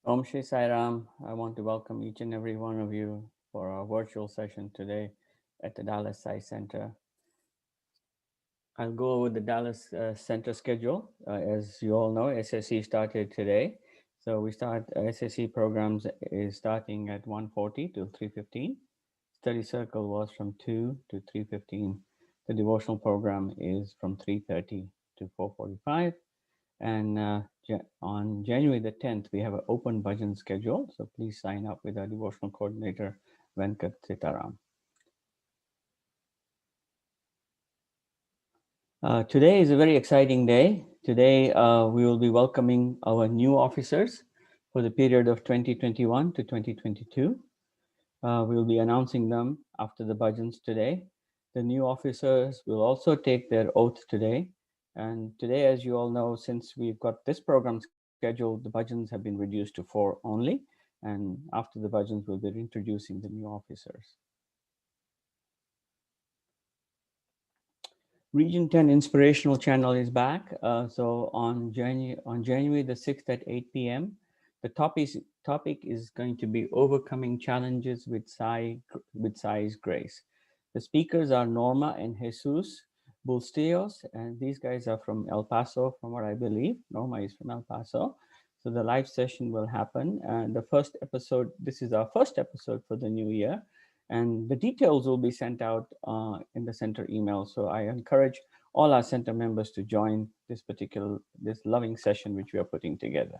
Om Shri Sai Ram. I want to welcome each and every one of you for our virtual session today at the Dallas Sai Center. I'll go over the Dallas Center schedule. As you all know, SSC started today. So we start SSC programs is starting at 1:40 to 3:15. Study circle was from 2 to 3:15. The devotional program is from 3:30 to 4:45. And on January the 10th, we have an open bhajan schedule. So please sign up with our devotional coordinator, Venkat Sitaram. Today is a very exciting day. Today, we will be welcoming our new officers for the period of 2021 to 2022. We will be announcing them after the bhajans today. The new officers will also take their oath today. And today, as you all know, since we've got this program scheduled, the bhajans have been reduced to 4 only. And after the bhajans, we'll be introducing the new officers. Region 10 Inspirational Channel is back. So on January the 6th at 8 p.m., the topic is going to be overcoming challenges with Sai's grace. The speakers are Norma and Jesus Bulsteos, and these guys are from El Paso, from what I believe. Norma is from El Paso. So the live session will happen. And the first episode, this is our first episode for the new year, and the details will be sent out in the center email. So I encourage all our center members to join this loving session which we are putting together.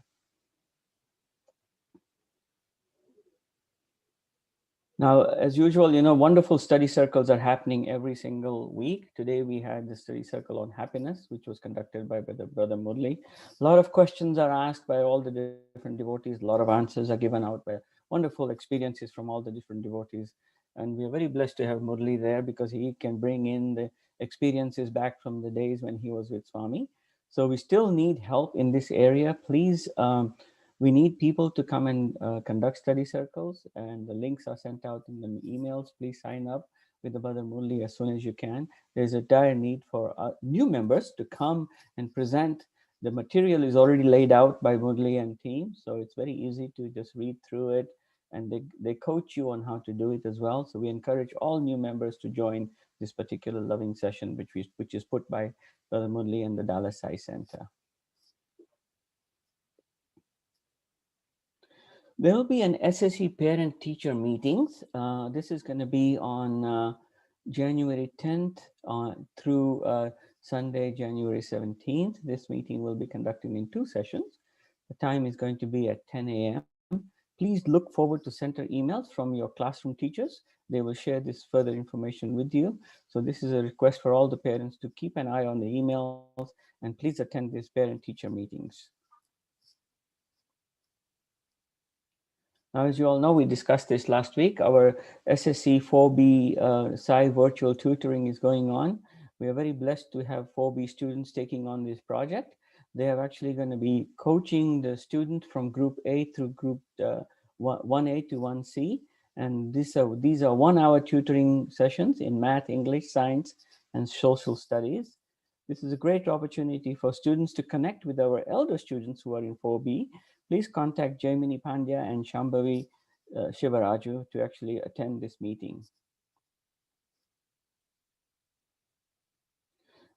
Now, as usual, wonderful study circles are happening every single week. Today we had the study circle on happiness, which was conducted by Brother Murli. A lot of questions are asked by all the different devotees. A lot of answers are given out by wonderful experiences from all the different devotees. And we are very blessed to have Murli there because he can bring in the experiences back from the days when he was with Swami. So we still need help in this area. Please, we need people to come and conduct study circles, and the links are sent out in the emails. Please sign up with the Brother Murli as soon as you can. There's a dire need for new members to come and present. The material is already laid out by Murli and team, so it's very easy to just read through it, and they coach you on how to do it as well. So we encourage all new members to join this particular loving session, which is put by Brother Murli and the Dallas Sai Center. There will be an SSE parent-teacher meetings. This is going to be on January 10th through Sunday, January 17th. This meeting will be conducted in 2 sessions. The time is going to be at 10 a.m. Please look forward to center emails from your classroom teachers. They will share this further information with you. So this is a request for all the parents to keep an eye on the emails, and please attend these parent-teacher meetings. Now, as you all know, we discussed this last week. Our SSC 4B Sai virtual tutoring is going on. We are very blessed to have 4B students taking on this project. They are actually going to be coaching the student from Group A through Group 1A to 1C. And these are 1-hour tutoring sessions in math, English, science, and social studies. This is a great opportunity for students to connect with our elder students who are in 4B. Please contact Jaimini Pandya and Shambhavi Shivaraju to actually attend this meeting.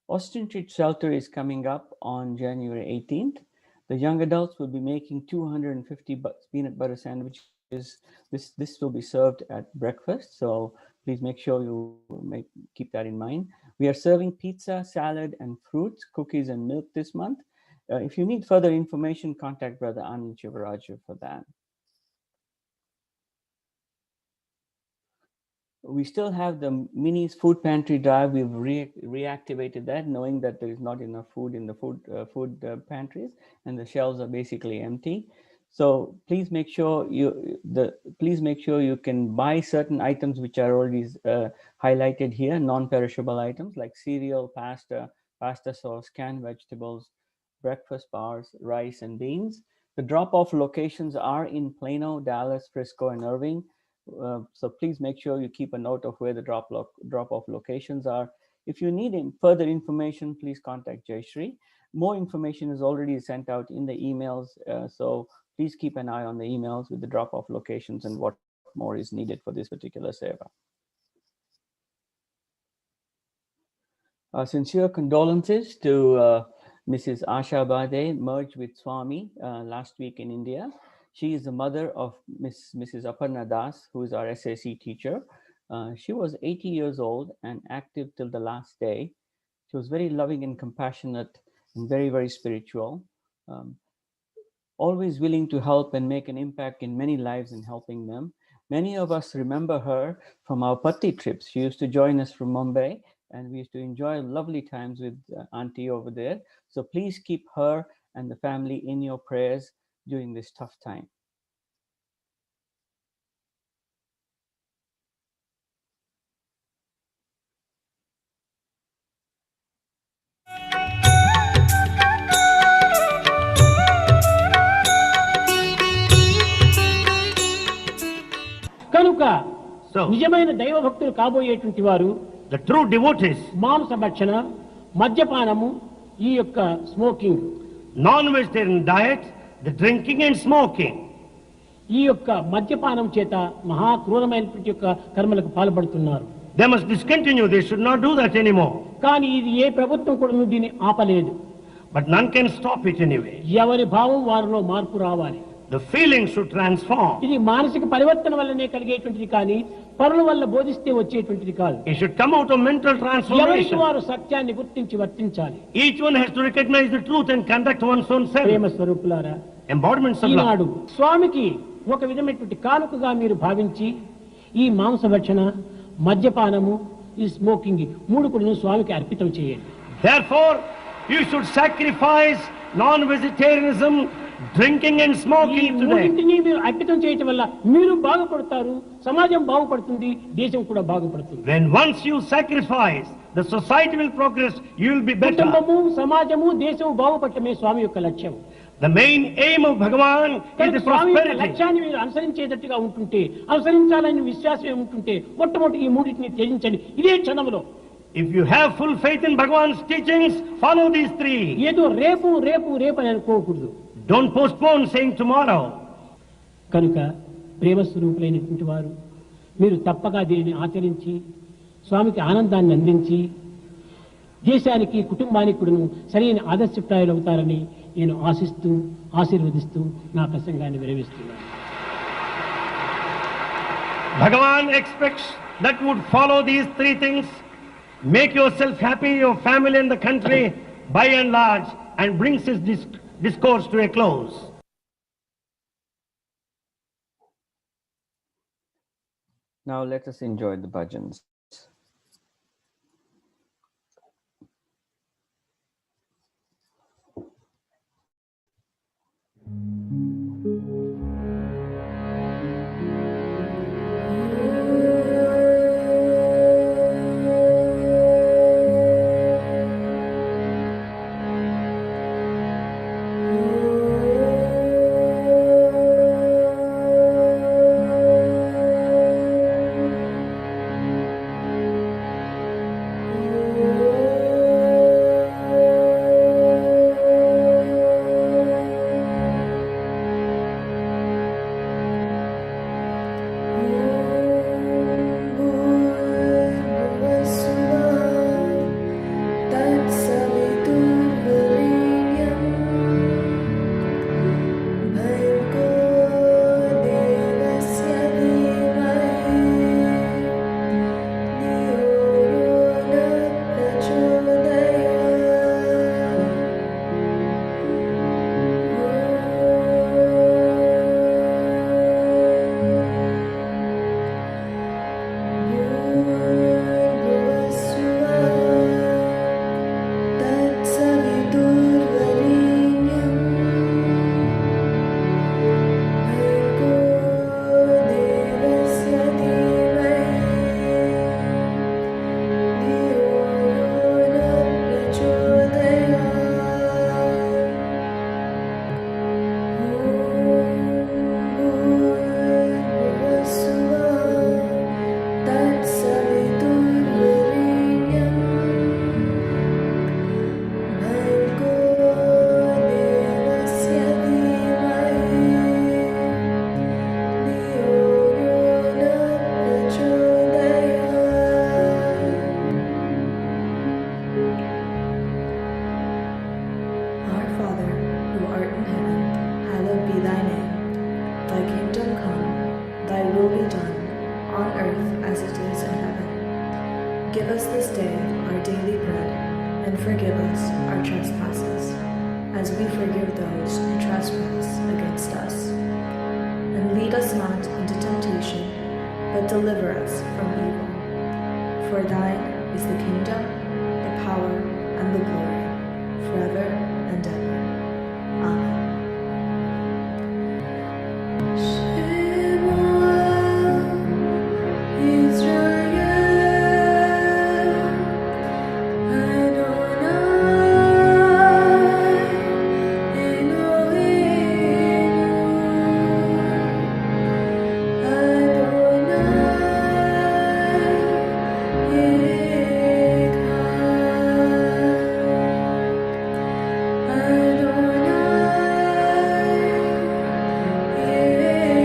Austin Street Shelter is coming up on January 18th. The young adults will be making 250 peanut butter sandwiches. This will be served at breakfast, so please make sure you keep that in mind. We are serving pizza, salad, and fruits, cookies, and milk this month. If you need further information, contact Brother Anand Shivaraju for that. We still have the mini food pantry drive. We've reactivated that, knowing that there is not enough food in the food pantries, and the shelves are basically empty. So please make sure you can buy certain items which are already highlighted here, non-perishable items like cereal, pasta sauce, canned vegetables, breakfast bars, rice, and beans. The drop-off locations are in Plano, Dallas, Frisco, and Irving. So please make sure you keep a note of where the drop-off locations are. If you need further information, please contact Jayshree. More information is already sent out in the emails, so please keep an eye on the emails with the drop-off locations and what more is needed for this particular seva. Sincere condolences to Mrs. Asha Bade, merged with Swami last week in India. She is the mother of Mrs. Aparna Das, who is our SAC teacher. She was 80 years old and active till the last day. She was very loving and compassionate and very, very spiritual. Always willing to help and make an impact in many lives in helping them. Many of us remember her from our Patti trips. She used to join us from Mumbai, and we used to enjoy lovely times with Auntie over there. So please keep her and the family in your prayers during this tough time. కనుక నిజమైన దైవ భక్తులు కాబోయేటువంటి వారు the true devotees, మాంస భక్షణ, మద్యపానము, ఈ యొక్క smoking, non-vegetarian diet, the drinking and smoking, ఈ యొక్క మద్యపానం చేత మహా క్రూరమైనటువంటి యొక్క కర్మలకు పాల్పడుతున్నారు. they must discontinue. They should not do that anymore. కానీ ఇది ఏ ప్రభుత్వం కూడా దీన్ని ఆపలేదు. But none can stop it anyway. ఎవరి భావం వారిలో మార్పు రావాలి. The feeling should transform. ఇది మానసిక పరివర్తన వల్లనే కలిగేటువంటిది కానీ పరుల వల్ల బోధిస్తే వచ్చేటువంటిది కాదు. It should come out of mental ఎవరికి transformation. వారు సత్యాన్ని గుర్తించి వర్తించాలి. Each one has to recognize the truth and conduct one's own self. ప్రేమ స్వరూపులారా, Embodiments of love. ఈనాడు స్వామికి ఒక విధమైనటువంటి కానుకగా మీరు భావించి ఈ మాంసభక్షణ, మద్యపానము, ఈ స్మోకింగ్ మూడు కూడా స్వామికి అర్పితం చేయండి. Therefore, you should sacrifice non-vegetarianism, drinking and ఈ smoking today. మూడింటిని మీరు అర్పితం చేయటం వల్ల మీరు బాగుపడతారు, సమాజం బాగుపడుతుంది, దేశం కూడా బాగుపడుతుంది. When once you sacrifice, the society will progress, you will be better. కుటుంబము, సమాజము, దేశం బాగుపడటమే స్వామి యొక్క లక్ష్యం. The main aim of Bhagavan is the స్వామి యొక్క prosperity. లక్ష్యాన్ని మీరు అనుసరించేటట్టుగా ఉంటుంటే, అనుసరించాలని విశ్వాసం ఉంటుంటే మొట్టమొదటి ఈ మూడింటిని త్యజించండి ఇదే క్షణంలో. If you have full faith in Bhagavan's teachings, follow these three. ఏదో రేపు రేపు రేపు అని అనుకోకూడదు. Don't postpone saying tomorrow. కనుక ప్రేమస్వరూపులైనటువంటి వారు మీరు తప్పగా దీనిని ఆచరించి స్వామికి ఆనందాన్ని అందించి దేశానికి, కుటుంబానికి కూడా సరైన ఆదర్శప్రాయాలు అవుతారని నేను ఆశిస్తూ ఆశీర్వదిస్తూ నా ప్రసంగాన్ని విరమిస్తున్నాను. Bhagavan expects that you would follow these three things, make yourself happy, your family and the country by and large, and brings his discourse to a close. Now let us enjoy the bhajans. thy name. Thy kingdom come, thy will be done, on earth as it is in heaven. Give us this day our daily bread, and forgive us our trespasses, as we forgive those who trespass against us. And lead us not into temptation, but deliver us from evil. For thine is the kingdom, the power, and the glory, forever and ever. Amen.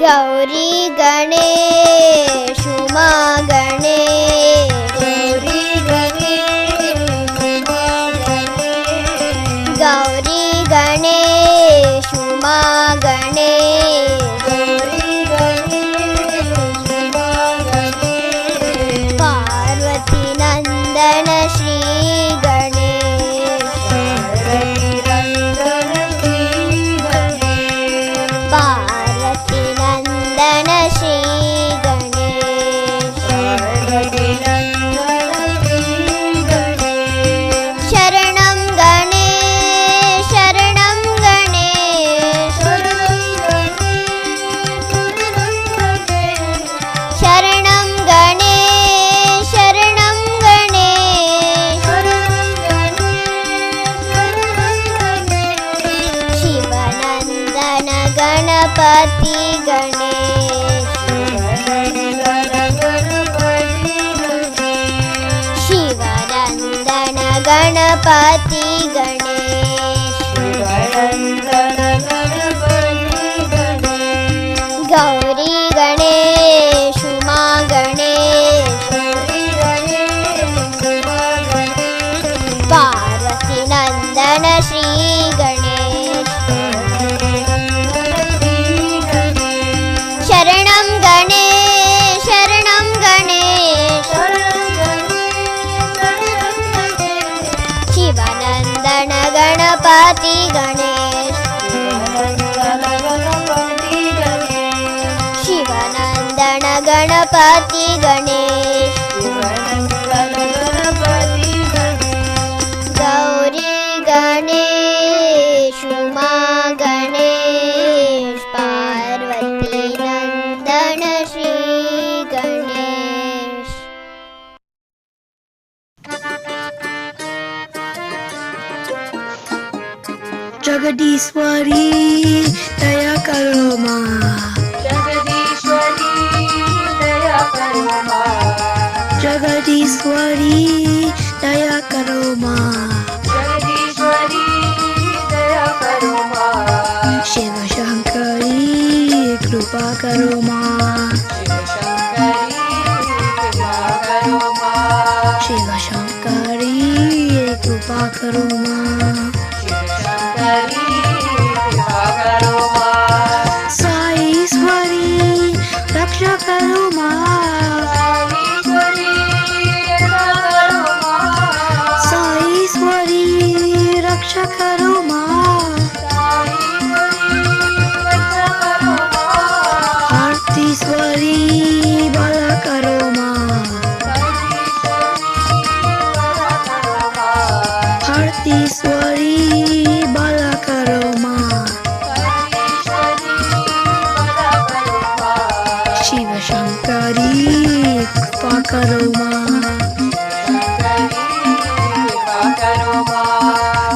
Gauri Ganesh Uma Ganesh, Gauri Ganesh Uma Ganesh, Gauri Ganesh Uma Ganesh, Gauri Ganesh Uma Ganesh, Parvati नंदन श्री गणेश, पार्वती नंदन श्री गणेश, पार्वती नंदन श्री गणेश, पार्वती नंदन श्री गणेश, शरणं गणेश शरणं गणेश, शरणं गणेश शरणं गणेश, शिवनंदन गणपति गणेश, शिवनंदन गणपति गणेश, गौरी गणेश उमा गणेश, पार्वती नंदन श्री गणेश, शरणं गणेश शरणं गणेश, शिवनंदन गणपति गणेश, शिवनंदन गणपति गणेश, गौरी गणेश उमा गणेश, पार्वती नंदन श्री गणेश। जगदीश्वरी दया करो माँ, जगदीश्वरी दया करो माँ, जगदीश्वरी दया करो माँ, जगदीश्वरी दया करो माँ, शिव शंकरी कृपा करो माँ, शिव शंकरी कृपा करो माँ, शिव शंकरी कृपा करो माँ, शिव शंकरी कृपा करो माँ, साईश्वरी रक्षा करो माँ, साईश्वरी रक्षा करो माँ, साईश्वरी रक्षा करो माँ, साईश्वरी रक्षा करो माँ, आरतीश्वरी भला करो माँ, आरतीश्वरी भला करो माँ, शिव शंकरी कृपा करो माँ,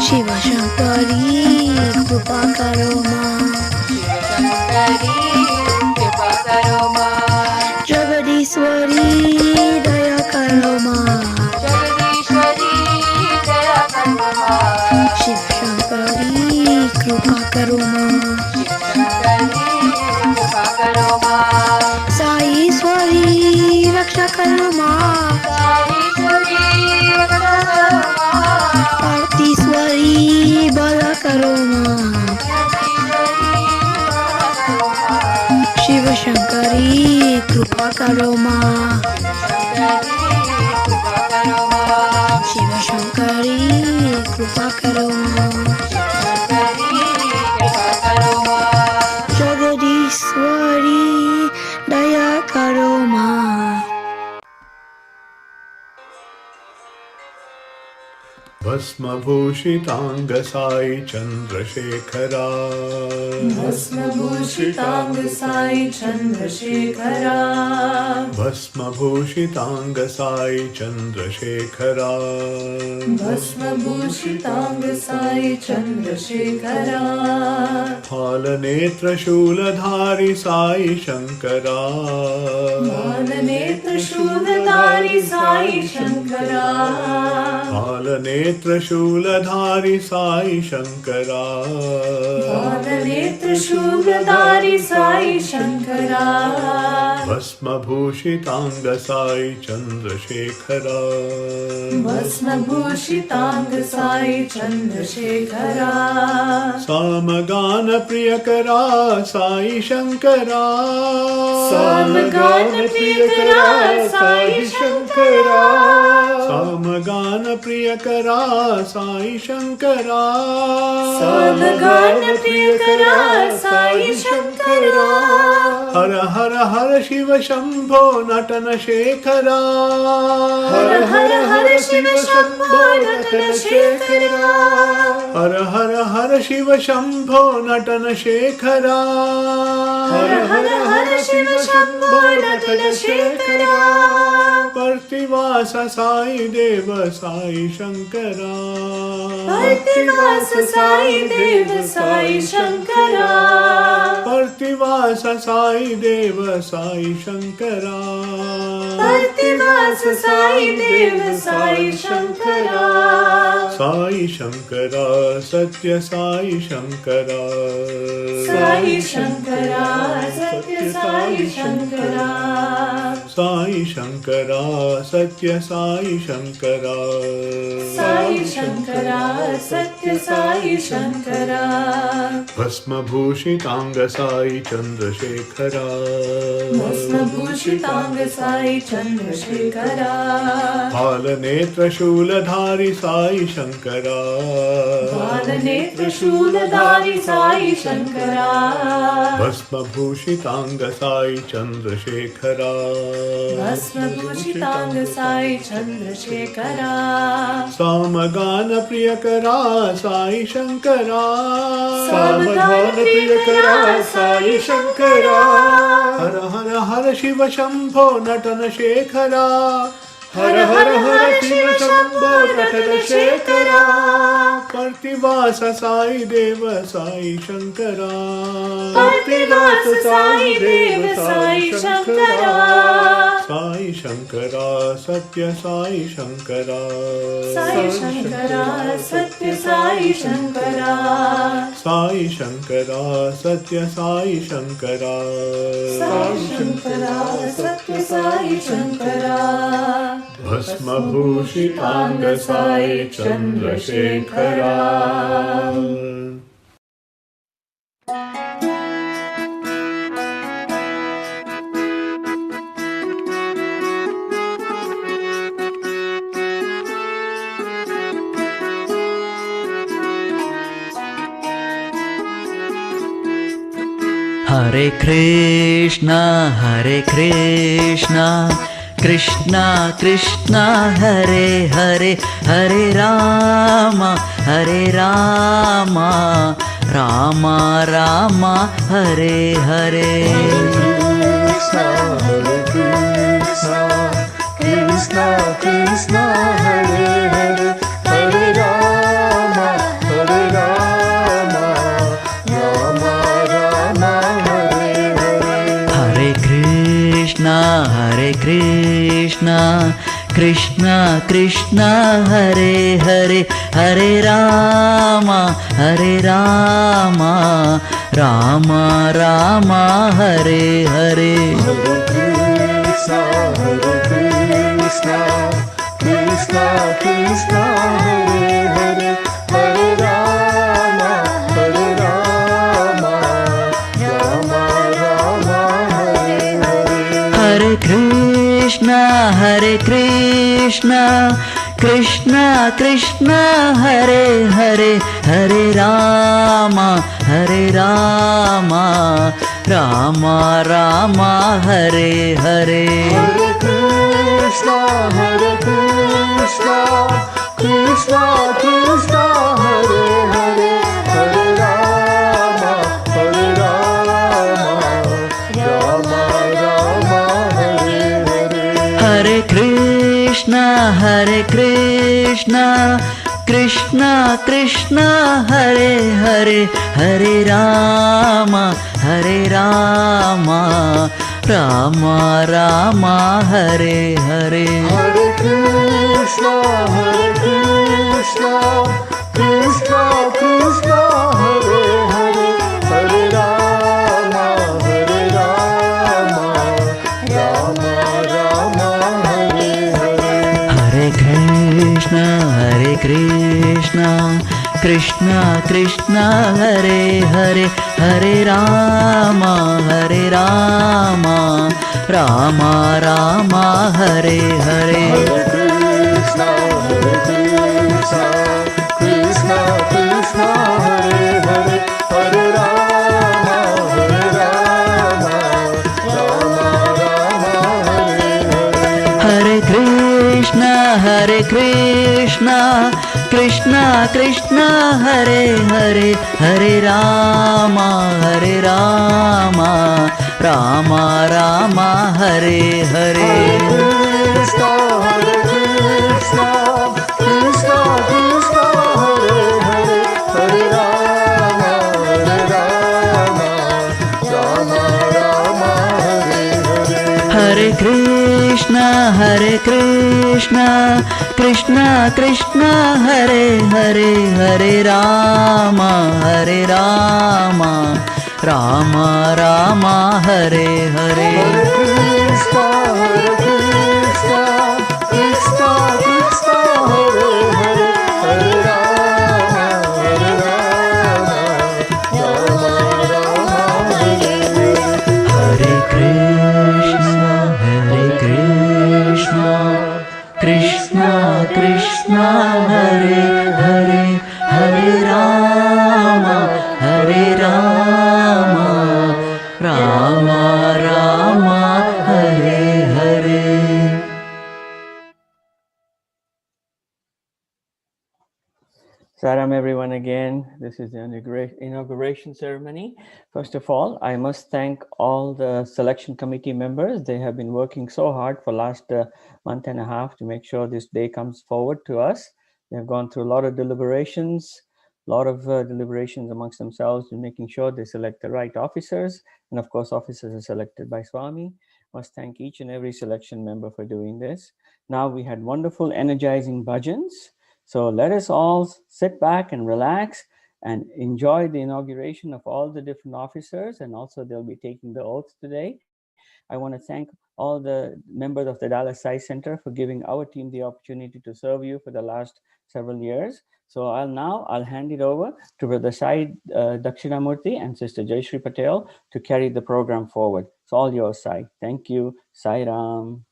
शिव शंकरी कृपा करो माँ, जगदीश्वरी दया करो माँ, शिव शंकरी कृपा करो माँ, साईश्वरी रक्षा करो माँ, आरतीश्वरी भला करो माँ, शिव शंकरी कृपा करो माँ, शिव शंकरी कृपा करो माँ, जगदीश्वरी दया करो माँ। भस्मभूषितांग साई चंद्रशेखरा, भस्मभूषितांग साई चंद्रशेखरा, भस्मभूषितांग साई चंद्रशेखरा, भस्मभूषितांग साई चंद्रशेखरा, फालनेत्र शूलधारी साई शंकरा, फालनेत्र शूलधारी साई शंकरा, फालनेत्र शूलधारि साई शंकरा बालनेत्र शूलधारि साई शंकरा भस्मभूषितांग साई चंद्रशेखरा भस्मभूषितांग साई चंद्रशेखरा सामगान प्रियकरा साई शंकरा सामगान प्रियकरा साई शंकरा सामगान प्रियकरा साई शंकरा सामगान प्रियकरा साई शंकरा हर हर हर शिव शंभो नटन शेखरा हर हर हर शिव शंभो नटन शेखरा हर हर हर शिव शंभो नटन शेखरा हर हर हर शिव शंभो नटन शेखरा प्रतिवास साई देव साई शंकरा प्रतिवास साई देव साई शंकरा प्रतिवास साई देव साई शंकरा प्रतिवास साई देव साई शंकरा साई शंकरा सत्य साई शंकरा साई शंकरा सत्य साई शंकरा साई शंकरा सत्य साई शंकरा साई शंकरा सत्य साई शंकरा भस्मभूषितांग साई चंद्रशेखरा भस्मभूषितांग साई चंद्रशेखरा बालनेत्र शूलधारि साई शंकरा बालनेत्र शूलधारि साई शंकरा भस्मभूषितांग साई चंद्रशेखरा भस्मभूषितांग साई चंद्रशेखरा सामगान प्रियकरा साई शंकरा सामगान प्रियकरा साई शंकरा हर हर हर शिव शंभो नटन शेखरा हर हर हर शिव शंभो नटन शेखरा प्रतिवास साई देव साई शंकरा प्रतिवास साई देव साई शंकरा साई शंकरा सत्य साई शंकरा साई शंकरा सत्य साई शंकरा साई शंकरा सत्य साई शंकरा साई शंकरा सत्य Sai Shankara भस्मभूषितांग Sai Chandrasekhara Hare Krishna Krishna Krishna Hare Hare Hare Rama Rama Rama Hare Hare Krishna Krishna Krishna Hare Hare Hare Rama Rama Rama Hare Hare Hare Krishna Krishna Krishna Hare Hare Hare Rama Rama Rama Hare Hare Krishna Krishna Krishna Hare Hare Hare Rama Rama Rama Hare Hare Hare Krishna Krishna Krishna Hare Hare Hare Rama Rama Rama Hare Hare Hare Krishna Krishna Krishna Hare Hare Hare Rama Rama Hare Hare Hare Krishna Krishna Krishna Hare Hare Hare Rama Rama Rama Hare Hare Hare Krishna Krishna, Krishna Krishna, Hare Hare, Hare Rama, Hare Rama, Rama Rama, Hare Hare. Hare Krishna, Krishna Krishna, Hare Hare, Hare Rama, Hare Rama, Rama Rama, Hare Hare. Hare Krishna, Krishna Krishna, Hare Hare, Hare Rama, Rama Rama, Hare Hare. Hare Krishna, Krishna Krishna, Hare Hare, Hare Rama, Rama Rama, Hare Hare. Krishna, Krishna Krishna, Hare Hare, Hare Rama, Rama Rama, Hare Hare. Hare Krishna, Krishna Krishna, Hare Hare, Hare Rama, Rama Rama, Hare Hare. Hare Krishna, Krishna Krishna, Hare Hare, Hare Rama, Rama Rama, Hare Hare. Hare Krishna, Krishna Krishna, Hare Hare, Hare Rama, Rama Rama, Hare Hare. Saram everyone again. This is the inauguration ceremony. First of all, I must thank all the selection committee members. They have been working so hard for last month and a half to make sure this day comes forward to us. They have gone through a lot of deliberations amongst themselves in making sure they select the right officers. And of course, officers are selected by Swami. Must thank each and every selection member for doing this. Now we had wonderful, energizing bhajans. So let us all sit back and relax and enjoy the inauguration of all the different officers, and also they'll be taking the oaths today. I want to thank all the members of the Dallas Science Center for giving our team the opportunity to serve you for the last several years. So I'll hand it over to Brother Sai Dakshinamurthy and Sister Jayashree Patel to carry the program forward. It's all yours, Sai. Thank you. Sai Ram.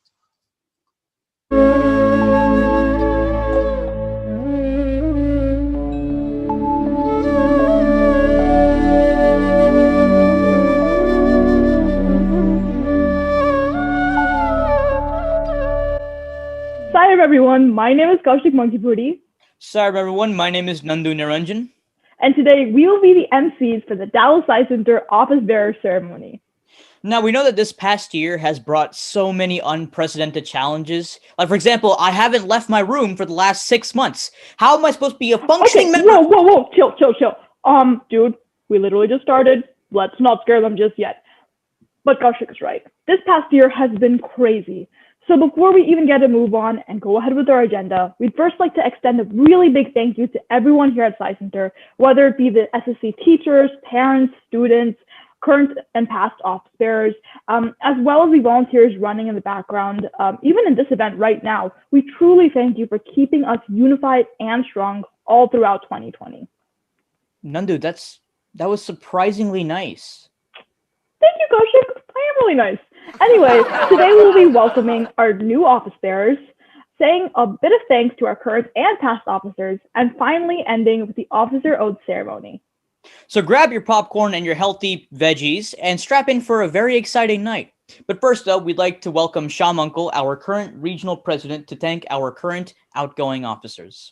Saram everyone, my name is Kaushik Monkeypudi. Saram everyone, my name is Nandu Niranjan. And today we will be the MCs for the Dallas Science Center Office Bearer Ceremony. Now, we know that this past year has brought so many unprecedented challenges. Like, for example, I haven't left my room for the last 6 months. How am I supposed to be a functioning member? Whoa, chill. Dude, we literally just started. Let's not scare them just yet. But Kaushik is right. This past year has been crazy. So before we even get a move on and go ahead with our agenda, we'd first like to extend a really big thank you to everyone here at Sci Center, whether it be the SSC teachers, parents, students, current and past office bearers, as well as the volunteers running in the background. Even in this event right now, we truly thank you for keeping us unified and strong all throughout 2020. Nandu, that was surprisingly nice. Thank you, Kaushik. I am really nice. Anyway, today we'll be welcoming our new office bearers, saying a bit of thanks to our current and past officers, and finally ending with the officer oath ceremony. So grab your popcorn and your healthy veggies and strap in for a very exciting night. But first, though, we'd like to welcome Shyam Uncle, our current regional president, to thank our current outgoing officers.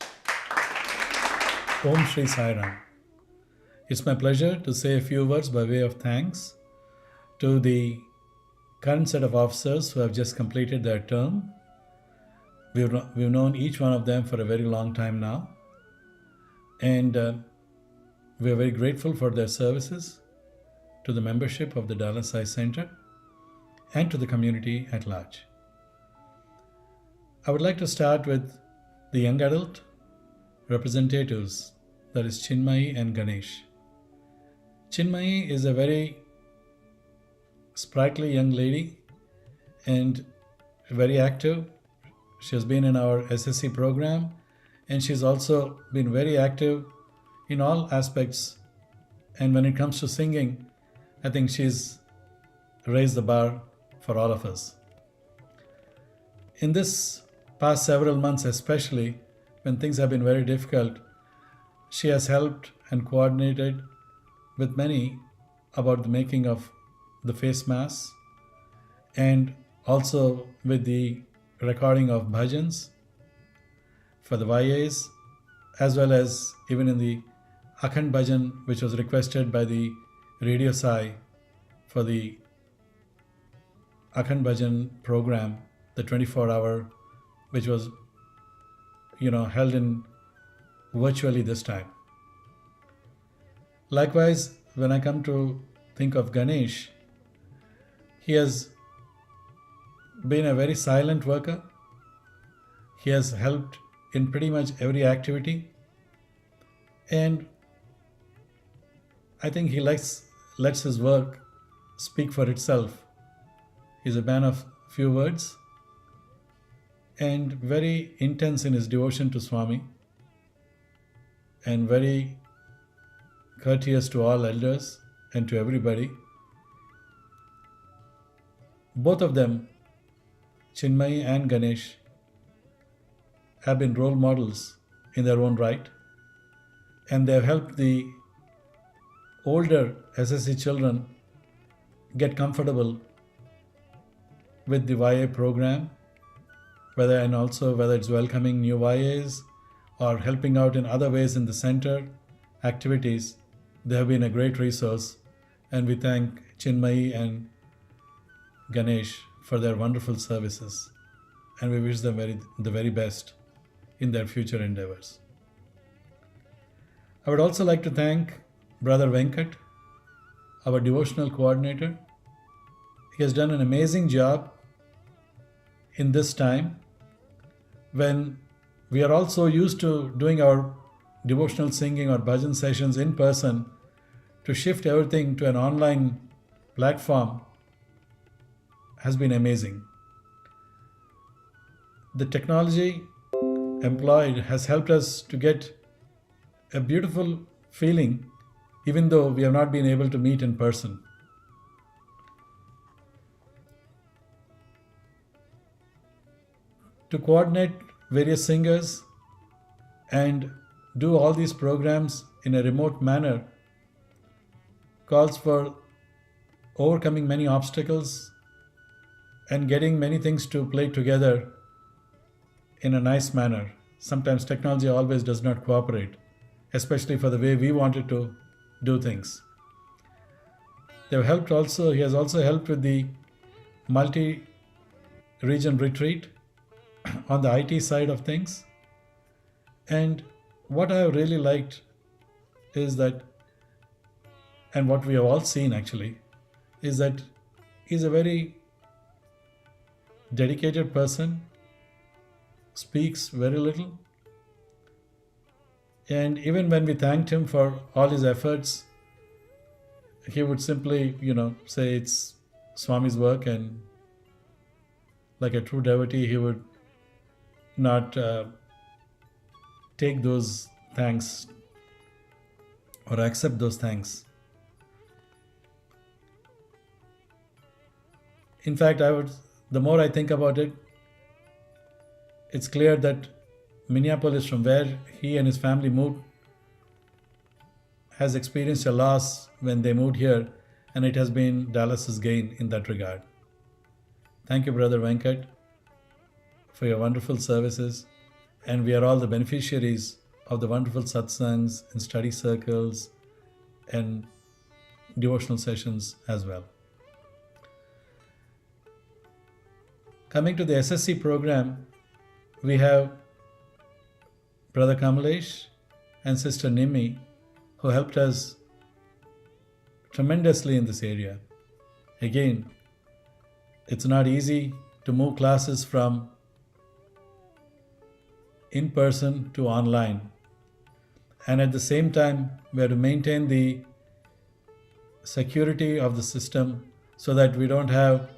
Om Shri Sai Ram. It's my pleasure to say a few words by way of thanks to the current set of officers who have just completed their term. We've known each one of them for a very long time now, and we are very grateful for their services to the membership of the Dallas Science Center and to the community at large. I would like to start with the young adult representatives, that is Chinmayi and Ganesh. Chinmayi is a very sprightly young lady and very active. She has been in our SSC program, and she's also been very active in all aspects. And when it comes to singing, I think she's raised the bar for all of us. In this past several months, especially when things have been very difficult, she has helped and coordinated with many about the making of the face masks, and also with the recording of bhajans for the YAs, as well as even in the Akhand Bhajan, which was requested by the Radio Sai for the Akhand Bhajan program, the 24-hour, which was held in virtually this time. Likewise, when I come to think of Ganesh, he has been a very silent worker. He has helped in pretty much every activity, and I think he lets his work speak for itself. He's a man of few words and very intense in his devotion to Swami, and very courteous to all elders and to everybody. Both of them, Chinmayi and Ganesh, have been role models in their own right, and they have helped the older SSC children get comfortable with the YA program, whether it's welcoming new YAs or helping out in other ways in the center activities. They have been a great resource, and we thank Chinmayi and Ganesh for their wonderful services, and we wish them the very best in their future endeavors. I would also like to thank Brother Venkat, our devotional coordinator. He has done an amazing job in this time when we are also used to doing our devotional singing or bhajan sessions in person. To shift everything to an online platform has been amazing. The technology employed has helped us to get a beautiful feeling, even though we have not been able to meet in person. To coordinate various singers and do all these programs in a remote manner calls for overcoming many obstacles and getting many things to play together in a nice manner. Sometimes technology always does not cooperate, especially for the way we wanted to do things. He has also helped with the multi-region retreat on the IT side of things. And what I have really liked is that, and what we have all seen actually, is that he's a very dedicated person, speaks very little, and even when we thanked him for all his efforts, he would simply, say it's Swami's work, and like a true devotee, he would not take those thanks or accept those thanks. In fact, the more I think about it, it's clear that Minneapolis, from where he and his family moved, has experienced a loss when they moved here, and it has been Dallas's gain in that regard. Thank you, Brother Venkat, for your wonderful services, and we are all the beneficiaries of the wonderful satsangs and study circles and devotional sessions as well. Coming to the SSC program, we have Brother Kamalesh and Sister Nimi, who helped us tremendously in this area. Again, it's not easy to move classes from in person to online. And at the same time, we have to maintain the security of the system so that we don't have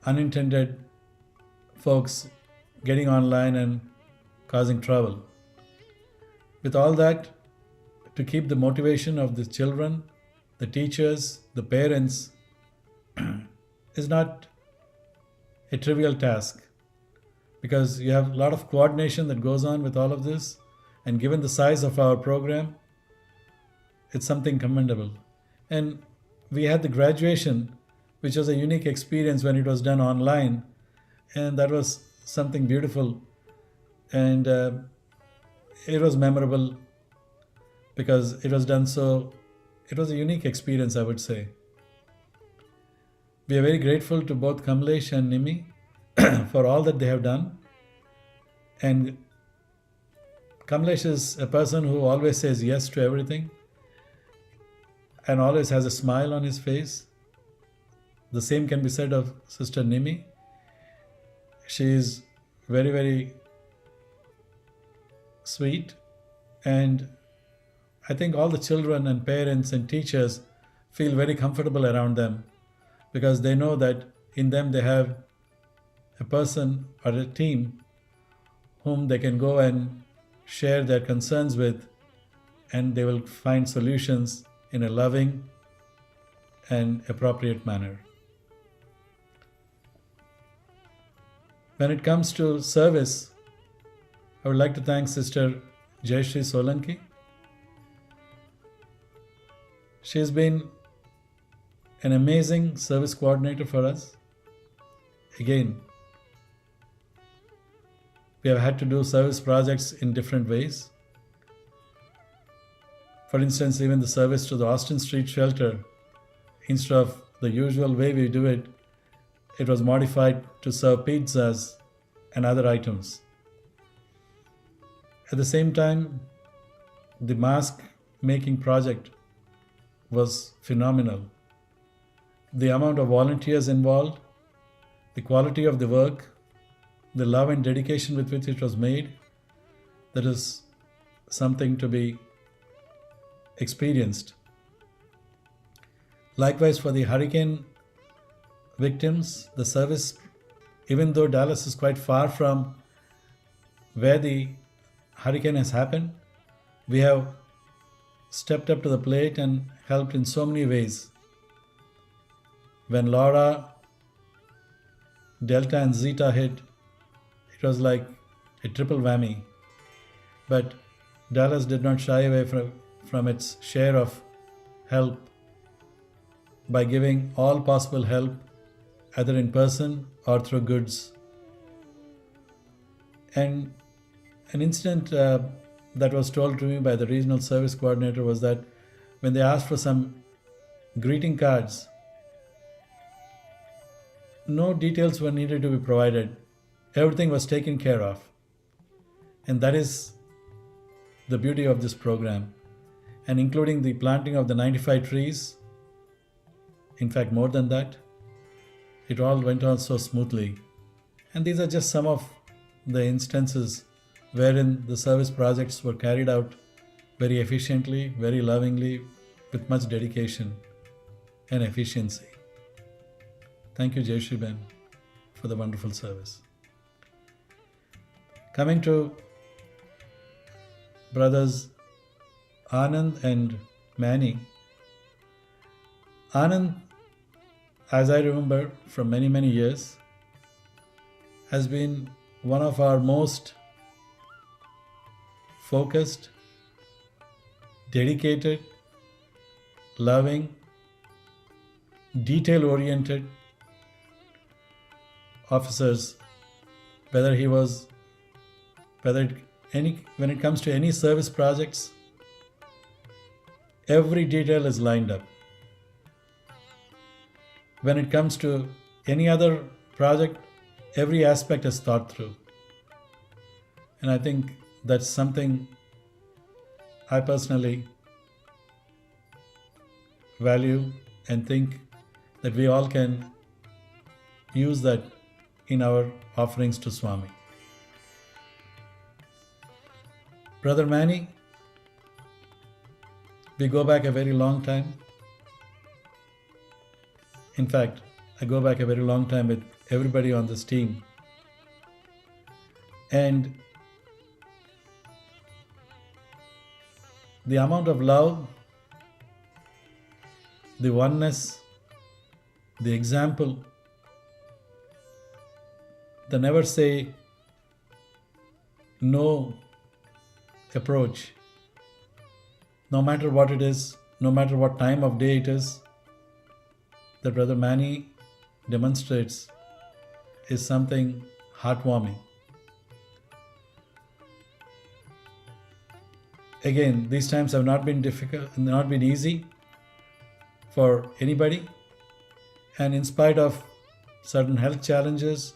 unintended folks getting online and causing trouble. With all that, to keep the motivation of the children, the teachers, the parents is not a trivial task, because you have a lot of coordination that goes on with all of this, and given the size of our program, it's something commendable. And we had the graduation, which was a unique experience when it was done online, and that was something beautiful, and it was memorable because it was done so. It was a unique experience, I would say. We are very grateful to both Kamlesh and Nimi for all that they have done. And Kamlesh is a person who always says yes to everything and always has a smile on his face. The same can be said of Sister Nimi. She is very, very sweet, and I think all the children and parents and teachers feel very comfortable around them because they know that in them they have a person or a team whom they can go and share their concerns with, and they will find solutions in a loving and appropriate manner. When it comes to service, I would like to thank Sister Jayashri Solanki. She has been an amazing service coordinator for us. Again, we have had to do service projects in different ways. For instance, even the service to the Austin Street Shelter, instead of the usual way we do it, it was modified to serve pizzas and other items. At the same time, the mask making project was phenomenal. The amount of volunteers involved, the quality of the work, the love and dedication with which it was made, that is something to be experienced. Likewise, for the hurricane victims, the service, even though Dallas is quite far from where the hurricane has happened, we have stepped up to the plate and helped in so many ways. When Laura, Delta and Zeta hit, it was like a triple whammy. But Dallas did not shy away from its share of help by giving all possible help, either in person or through goods. And an incident that was told to me by the regional service coordinator was that when they asked for some greeting cards, no details were needed to be provided. Everything was taken care of. And that is the beauty of this program. And including the planting of the 95 trees, in fact more than that, it all went on so smoothly. And these are just some of the instances wherein the service projects were carried out very efficiently, very lovingly, with much dedication and efficiency. Thank you, Jayashri Ben, for the wonderful service. Coming to brothers Anand and Manny. Anand, as I remember from many, many years, has been one of our most focused, dedicated, loving, detail-oriented officers, when it comes to any service projects, every detail is lined up. When it comes to any other project, every aspect is thought through. And I think that's something I personally value and think that we all can use that in our offerings to Swami. Brother Manny We go back a very long time. In fact, I go back a very long time with everybody on this team. And the amount of love, the oneness, the example, the never say no approach, no matter what it is, no matter what time of day it is, that Brother Manny demonstrates is something heartwarming. Again, these times have not been difficult, not been easy for anybody, and in spite of certain health challenges,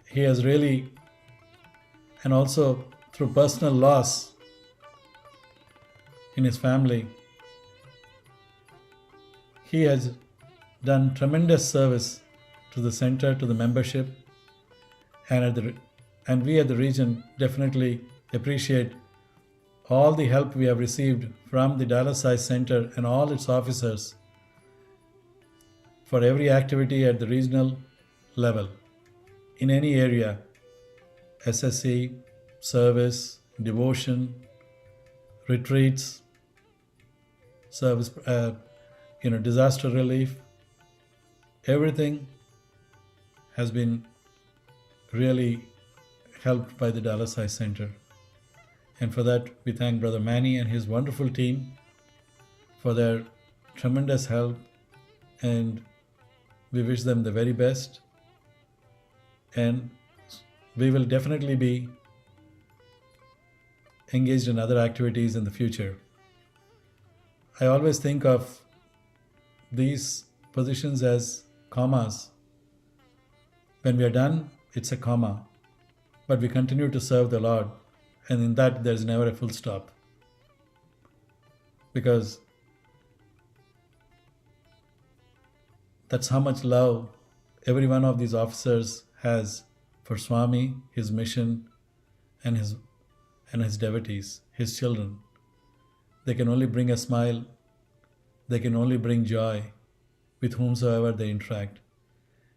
he has really, and also through personal loss in his family, he has done tremendous service to the center, to the membership, and we at the region definitely appreciate all the help we have received from the Dialysis Center and all its officers for every activity at the regional level, in any area, SSC, service, devotion, retreats, service, disaster relief. Everything has been really helped by the Dialysis Center. And for that, we thank Brother Manny and his wonderful team for their tremendous help, and we wish them the very best. And we will definitely be engaged in other activities in the future. I always think of these positions as commas. When we are done, it's a comma, but we continue to serve the Lord. And in that, there's never a full stop. Because that's how much love every one of these officers has for Swami, his mission, and his devotees, his children. They can only bring a smile. They can only bring joy with whomsoever they interact.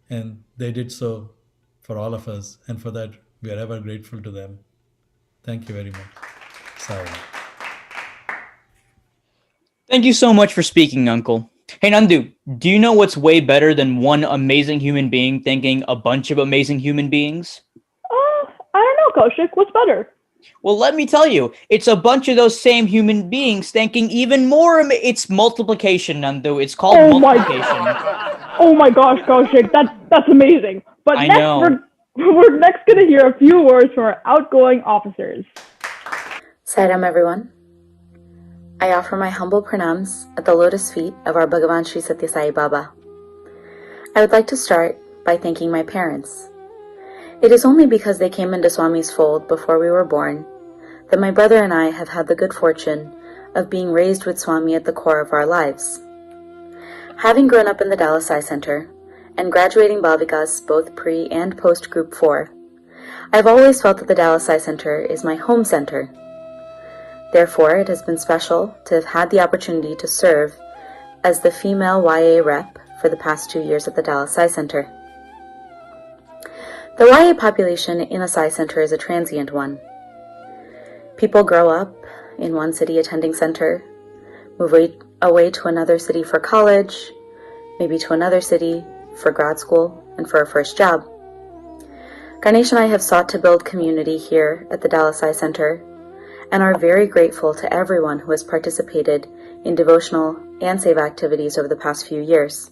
And they did so for all of us. And for that, we are ever grateful to them. Thank you very much. Sorry. Thank you so much for speaking, Uncle. Hey, Nandu, do you know what's way better than one amazing human being thanking a bunch of amazing human beings? I don't know, Kaushik. What's better? Well, let me tell you, it's a bunch of those same human beings thanking even more. It's multiplication, Nandu. It's called multiplication. Oh my gosh, Kaushik, that's amazing. But I next, know. We're next going to hear a few words from our outgoing officers. Sairam, everyone. I offer my humble pranams at the lotus feet of our Bhagavan Sri Satya Sai Baba. I would like to start by thanking my parents. It is only because they came into Swami's fold before we were born that my brother and I have had the good fortune of being raised with Swami at the core of our lives. Having grown up in the Dalasai Center and graduating Bhavikas both pre and post Group 4, I've always felt that the Dalasai Center is my home center. Therefore, it has been special to have had the opportunity to serve as the female YA rep for the past 2 years at the Dalasai Center. The YA population in a Sai Center is a transient one. People grow up in one city attending center, move away to another city for college, maybe to another city for grad school and for a first job. Ganesh and I have sought to build community here at the Dalasai Center and are very grateful to everyone who has participated in devotional and seva activities over the past few years.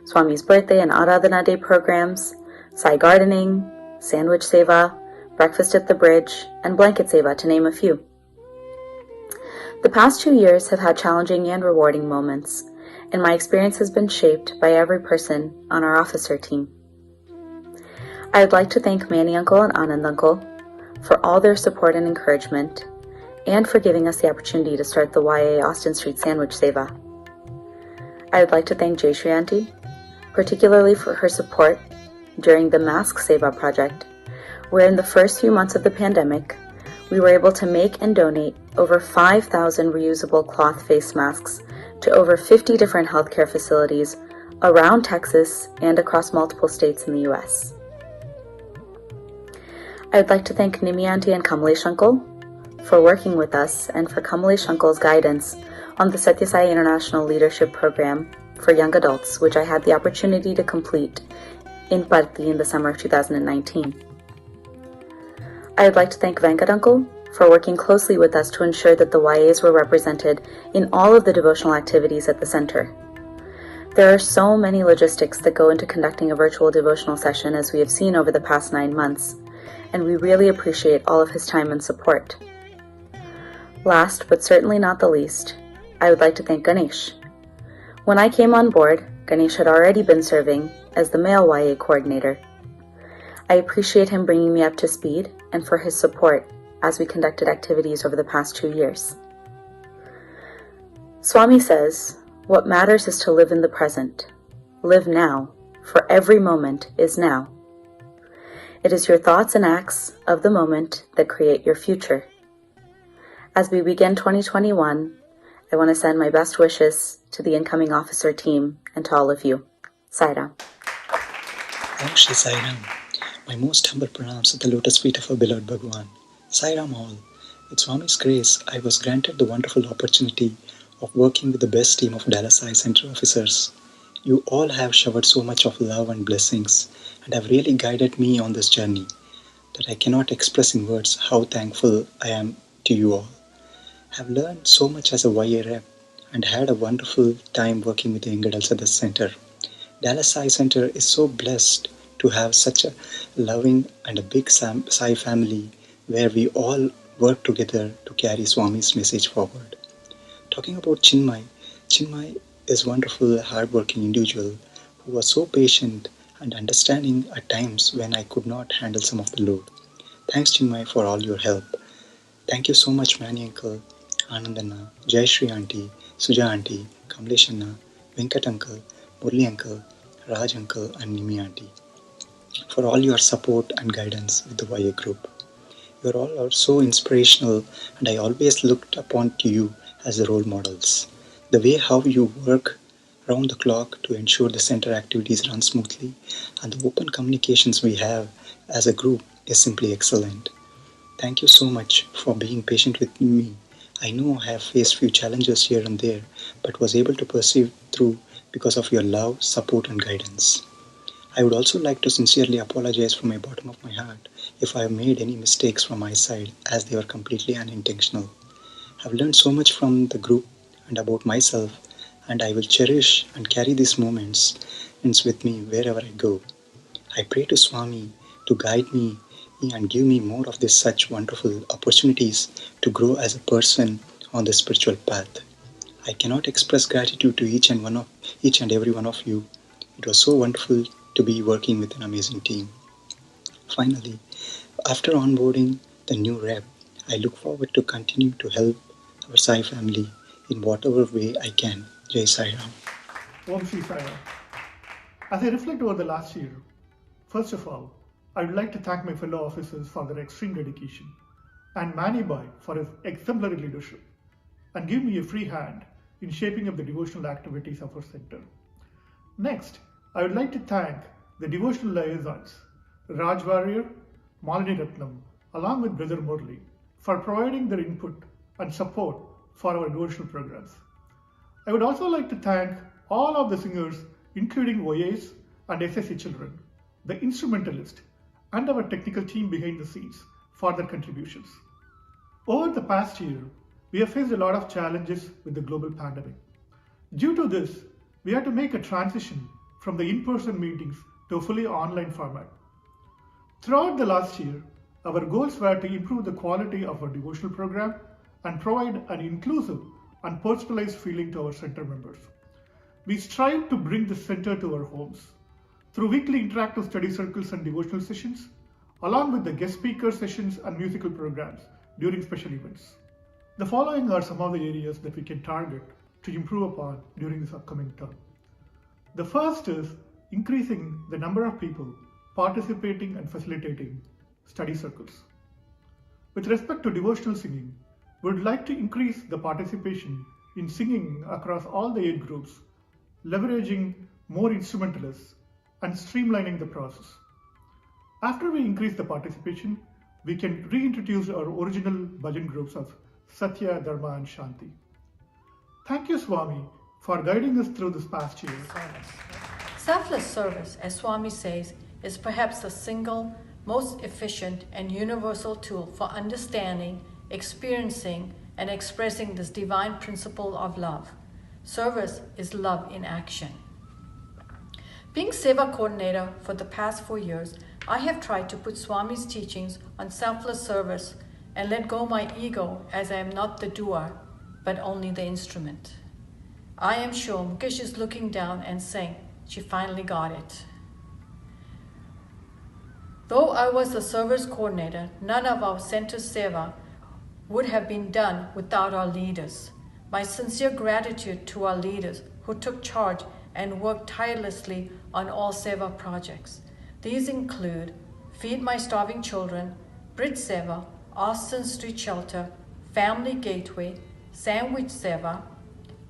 Swami's birthday and Aradhana Day programs, Sai gardening, sandwich seva, breakfast at the bridge, and blanket seva, to name a few. The past 2 years have had challenging and rewarding moments, and my experience has been shaped by every person on our officer team. I would like to thank Manny Uncle and Anand Uncle for all their support and encouragement, and for giving us the opportunity to start the YA Austin Street Sandwich Seva. I would like to thank Jayshree Auntie, particularly for her support during the Mask Seva project, where in the first few months of the pandemic, we were able to make and donate over 5,000 reusable cloth face masks to over 50 different healthcare facilities around Texas and across multiple states in the U.S. I would like to thank Nimi Auntie and Kamlesh Uncle for working with us and for Kamlesh Uncle's guidance on the Satya Sai International Leadership Program for young adults, which I had the opportunity to complete in Parthi in the summer of 2019. I would like to thank Venkat Uncle for working closely with us to ensure that the YAs were represented in all of the devotional activities at the center. There are so many logistics that go into conducting a virtual devotional session, as we have seen over the past 9 months, and we really appreciate all of his time and support. Last, but certainly not the least, I would like to thank Ganesh. When I came on board, Ganesh had already been serving as the male YA coordinator. I appreciate him bringing me up to speed and for his support as we conducted activities over the past 2 years. Swami says, "What matters is to live in the present. Live now, for every moment is now. It is your thoughts and acts of the moment that create your future." As we begin 2021, I want to send my best wishes to the incoming officer team and to all of you. Sairam. Om Shri Sai Ram. My most humble pranams at the lotus feet of our beloved Bhagwan. Sai Ram all. With Swami's grace, I was granted the wonderful opportunity of working with the best team of Dallas Sai Center officers. You all have showered so much of love and blessings and have really guided me on this journey that I cannot express in words how thankful I am to you all. I have learned so much as a YA rep and had a wonderful time working with the young adults at the center. Dallas Sai Center is so blessed to have such a loving and a big Sai family where we all work together to carry Swami's message forward. Talking about Chinmay, Chinmay is a wonderful, hardworking individual who was so patient and understanding at times when I could not handle some of the load. Thanks, Chinmay, for all your help. Thank you so much, Mani Uncle, Anandanna, Jayashri Auntie, Suja Auntie, Kamlesh Anna, Venkat Uncle, Murli Uncle, Raj Uncle, and Nimi Auntie for all your support and guidance with the YA group. You all are so inspirational, and I always looked upon to you as the role models. The way how you work round the clock to ensure the center activities run smoothly and the open communications we have as a group is simply excellent. Thank you so much for being patient with me. I know I have faced few challenges here and there, but was able to persevere through because of your love, support, and guidance. I would also like to sincerely apologize from my bottom of my heart if I have made any mistakes from my side, as they were completely unintentional. I have learned so much from the group and about myself, and I will cherish and carry these moments with me wherever I go. I pray to Swami to guide me and give me more of this such wonderful opportunities to grow as a person on the spiritual path. I cannot express gratitude to each and every one of you. It was so wonderful to be working with an amazing team. Finally, after onboarding the new rep, I look forward to continue to help our Sai family in whatever way I can. Jai Sai Ram. Om Shri Sai Ram. As I reflect over the last year, first of all, I would like to thank my fellow officers for their extreme dedication and Mani Bhai for his exemplary leadership and give me a free hand in shaping up the devotional activities of our center. Next, I would like to thank the devotional liaisons, Raj Warrior, Malini Ratnam, along with Brother Murli, for providing their input and support for our devotional programs. I would also like to thank all of the singers, including YAs and SSC children, the instrumentalist, and our technical team behind the scenes for their contributions. Over the past year, we have faced a lot of challenges with the global pandemic. Due to this, we had to make a transition from the in-person meetings to a fully online format. Throughout the last year, our goals were to improve the quality of our devotional program and provide an inclusive and personalized feeling to our center members. We strive to bring the center to our homes through weekly interactive study circles and devotional sessions, along with the guest speaker sessions and musical programs during special events. The following are some of the areas that we can target to improve upon during this upcoming term. The first is increasing the number of people participating and facilitating study circles. With respect to devotional singing, we would like to increase the participation in singing across all the age groups, leveraging more instrumentalists and streamlining the process. After we increase the participation, we can reintroduce our original bhajan groups of Satya, Dharma and Shanti. Thank you, Swami, for guiding us through this past year. Selfless service, as Swami says, is perhaps the single most efficient and universal tool for understanding, experiencing, and expressing this divine principle of love. Service is love in action. Being Seva coordinator for the past 4 years, I have tried to put Swami's teachings on selfless service and let go my ego, as I am not the doer, but only the instrument. I am sure Mukesh is looking down and saying, she finally got it. Though I was the service coordinator, none of our center's seva would have been done without our leaders. My sincere gratitude to our leaders who took charge and worked tirelessly on all seva projects. These include Feed My Starving Children, Brit Seva, Austin Street Shelter, Family Gateway, Sandwich Seva,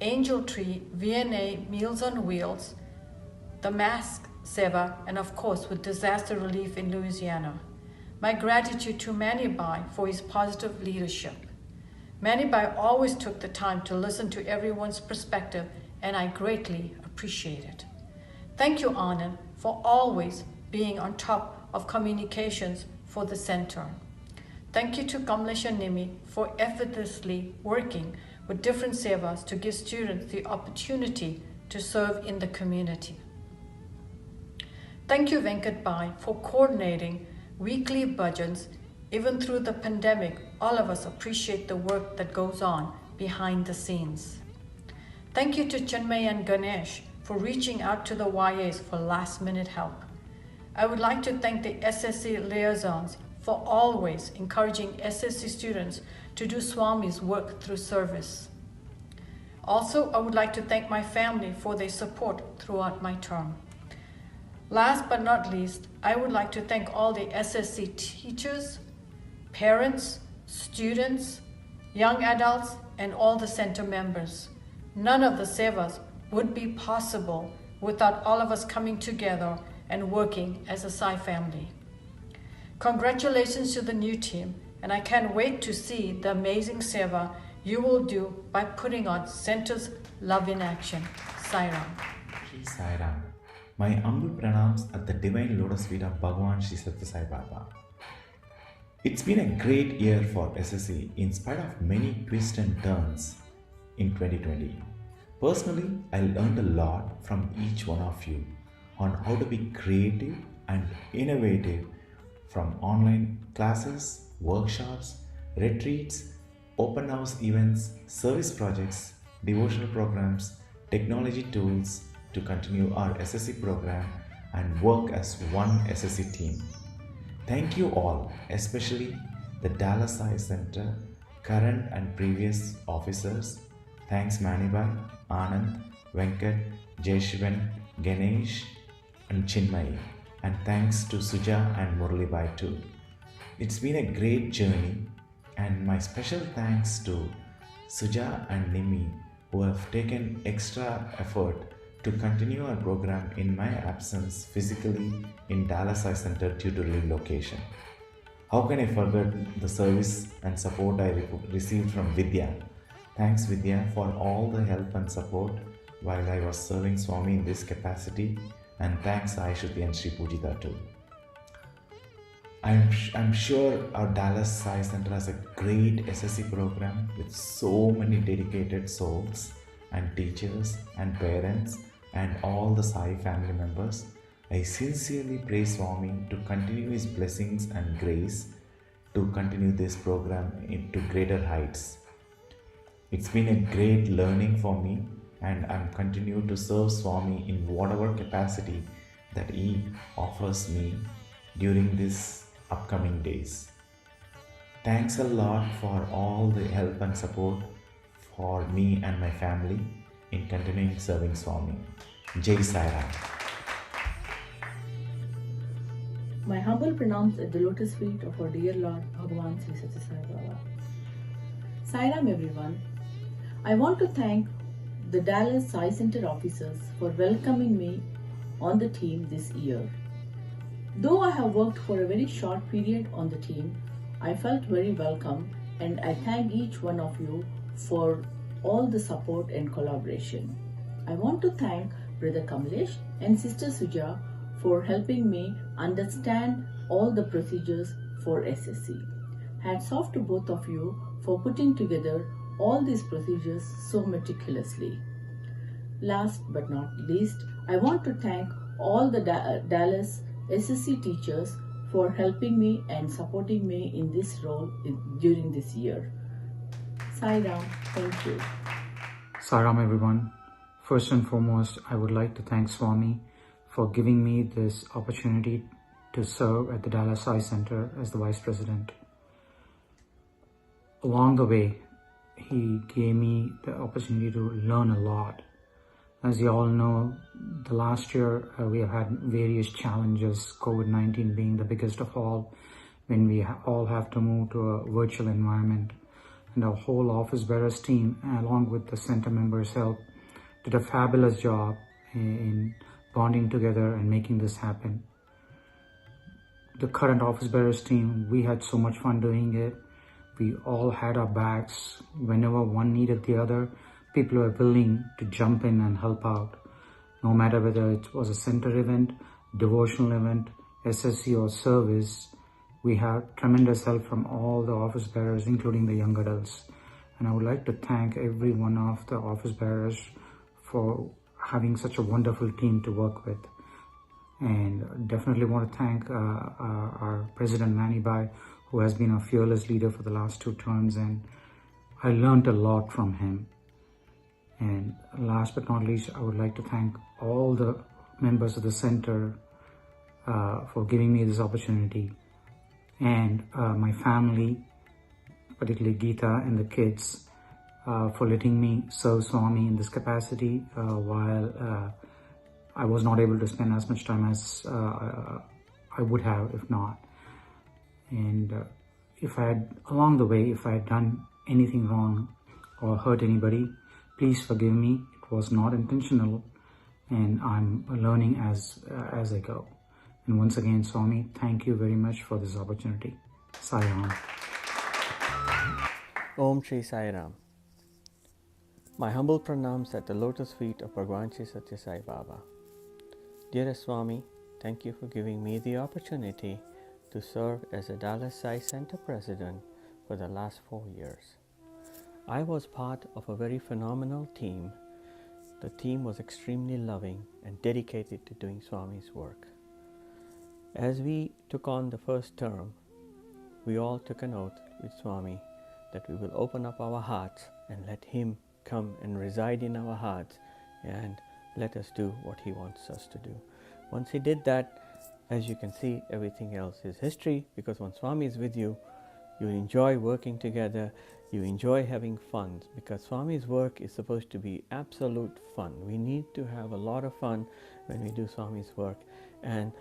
Angel Tree, VNA, Meals on Wheels, the Mask Seva, and of course with disaster relief in Louisiana. My gratitude to Manibai for his positive leadership. Manibai always took the time to listen to everyone's perspective, and I greatly appreciate it. Thank you, Anand, for always being on top of communications for the center. Thank you to Kamlesh and Nimi for effortlessly working with different sevas to give students the opportunity to serve in the community. Thank you, Venkat Bhai, for coordinating weekly bhajans. Even through the pandemic, all of us appreciate the work that goes on behind the scenes. Thank you to Chinmay and Ganesh for reaching out to the YAs for last-minute help. I would like to thank the SSC liaisons for always encouraging SSC students to do Swami's work through service. Also, I would like to thank my family for their support throughout my term. Last but not least, I would like to thank all the SSC teachers, parents, students, young adults, and all the center members. None of the sevas would be possible without all of us coming together and working as a Sai family. Congratulations to the new team, and I can't wait to see the amazing seva you will do by putting on Center's Love in Action. Sai Ram. Shri Sai Ram. My humble pranams at the divine lotus feet of Bhagavan Shri Satya Sai Baba. It's been a great year for SSC in spite of many twists and turns in 2020. Personally, I learned a lot from each one of you on how to be creative and innovative, from online classes, workshops, retreats, open house events, service projects, devotional programs, technology tools, to continue our SSC program and work as one SSC team. Thank you all, especially the Dallas Sai Center, current and previous officers. Thanks Manibai, Anand, Venkat, Jayshivan, Ganesh and Chinmay. And thanks to Suja and Muralibai too. It's been a great journey, and my special thanks to Suja and Nimi, who have taken extra effort to continue our program in my absence physically in Dallas Eye Center due to relocation. How can I forget the service and support I received from Vidya? Thanks Vidya for all the help and support while I was serving Swami in this capacity, and thanks Aishuti and Sri Pujita too. I'm sure our Dallas Sai Center has a great SSC program with so many dedicated souls and teachers and parents and all the Sai family members. I sincerely pray Swami to continue his blessings and grace to continue this program into greater heights. It's been a great learning for me, and I'm continuing to serve Swami in whatever capacity that he offers me during these upcoming days. Thanks a lot for all the help and support for me and my family in continuing serving Swami. Jai Sai Ram. My humble pranams at the lotus feet of our dear Lord Bhagavan Sri Satya Sai Baba. Sai Ram everyone. I want to thank the Dallas Sai Center officers for welcoming me on the team this year. Though I have worked for a very short period on the team, I felt very welcome and I thank each one of you for all the support and collaboration. I want to thank Brother Kamlesh and Sister Suja for helping me understand all the procedures for SSC. Hats off to both of you for putting together all these procedures so meticulously. Last but not least, I want to thank all the Dallas SSC teachers for helping me and supporting me in this role during this year. Sai Ram, thank you. Sai Ram everyone. First and foremost, I would like to thank Swami for giving me this opportunity to serve at the Dallas Sai Center as the Vice President. Along the way, he gave me the opportunity to learn a lot. As you all know, the last year we have had various challenges, COVID-19 being the biggest of all, when we all have to move to a virtual environment. And our whole office bearers team, along with the center members' help, did a fabulous job in bonding together and making this happen. The current office bearers team, we had so much fun doing it. We all had our backs. Whenever one needed the other, people were willing to jump in and help out. No matter whether it was a center event, devotional event, SSC or service, we had tremendous help from all the office bearers, including the young adults. And I would like to thank every one of the office bearers for having such a wonderful team to work with. And definitely want to thank our President Manny Bhai, who has been a fearless leader for the last 2 terms, and I learned a lot from him. And last but not least, I would like to thank all the members of the center for giving me this opportunity, and my family, particularly Geeta and the kids, for letting me serve Swami in this capacity while I was not able to spend as much time as I would have if not. And if I had, along the way, if I had done anything wrong or hurt anybody, please forgive me. It was not intentional, and I'm learning as I go. And once again, Swami, thank you very much for this opportunity. Sai Ram. Om Shri Sai Ram. My humble pranams at the lotus feet of Bhagavan Sri Satya Sai Baba. Dearest Swami, thank you for giving me the opportunity to serve as a Dallas Sai Center President for the last 4 years. I was part of a very phenomenal team. The team was extremely loving and dedicated to doing Swami's work. As we took on the first term, we all took an oath with Swami that we will open up our hearts and let him come and reside in our hearts and let us do what he wants us to do. Once he did that, as you can see, everything else is history, because when Swami is with you, you enjoy working together, you enjoy having fun, because Swami's work is supposed to be absolute fun. We need to have a lot of fun when we do Swami's work, and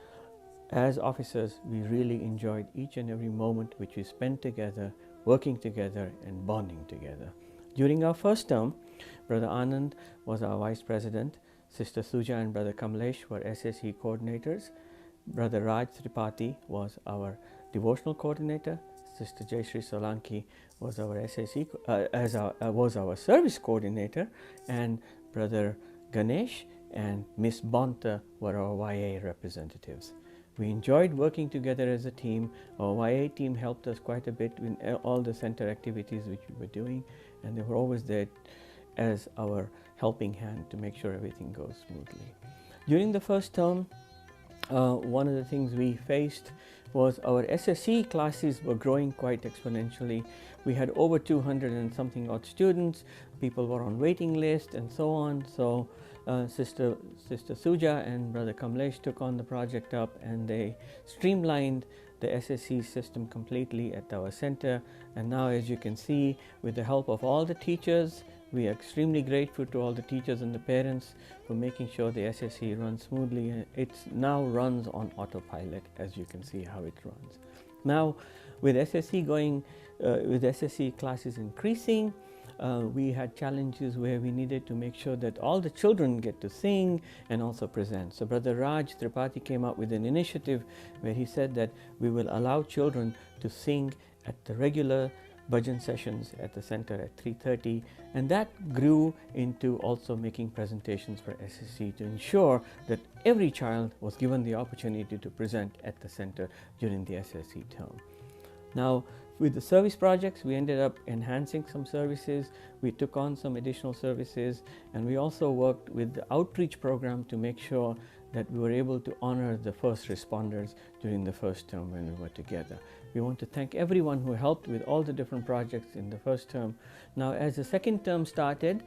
as officers, we really enjoyed each and every moment which we spent together, working together and bonding together. During our first term, Brother Anand was our Vice President, Sister Suja and Brother Kamlesh were SSE coordinators, Brother Raj Tripathi was our Devotional Coordinator, Sister Jayashree Solanki was our SSE, was our Service Coordinator, and Brother Ganesh and Miss Bonta were our YA representatives. We enjoyed working together as a team. Our YA team helped us quite a bit in all the center activities which we were doing, and they were always there as our helping hand to make sure everything goes smoothly. During the first term, one of the things we faced was our SSC classes were growing quite exponentially. We had over 200 and something odd students. People were on waiting list and so on. So Sister Suja and Brother Kamlesh took on the project up, and they streamlined the SSC system completely at our center. And now, as you can see, with the help of all the teachers, We are extremely grateful to all the teachers and the parents for making sure the SSE runs smoothly. It now runs on autopilot, as you can see how it runs. Now, with SSE classes increasing, we had challenges where we needed to make sure that all the children get to sing and also present. So Brother Raj Tripathi came up with an initiative where he said that we will allow children to sing at the regular bhajan sessions at the center at 3:30, and that grew into also making presentations for SSC to ensure that every child was given the opportunity to present at the center during the SSC term. Now, with the service projects, we ended up enhancing some services. We took on some additional services, and we also worked with the outreach program to make sure that we were able to honor the first responders during the first term when we were together. We want to thank everyone who helped with all the different projects in the first term. Now, as the second term started,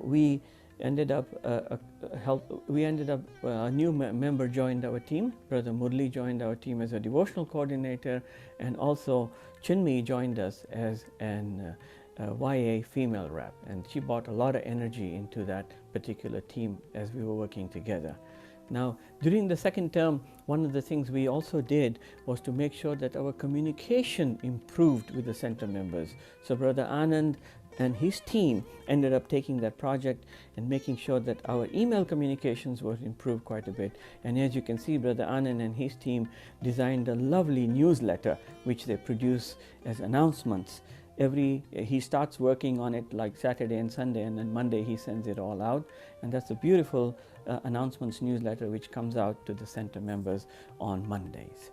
we ended up a new member joined our team. Brother Murli joined our team as a devotional coordinator, and also Chinmi joined us as an YA female rep, and she brought a lot of energy into that particular team as we were working together. Now, during the second term, one of the things we also did was to make sure that our communication improved with the center members. So Brother Anand and his team ended up taking that project and making sure that our email communications were improved quite a bit. And as you can see, Brother Anand and his team designed a lovely newsletter which they produce as announcements. He starts working on it like Saturday and Sunday, and then Monday he sends it all out, and that's a beautiful announcements newsletter which comes out to the center members on Mondays.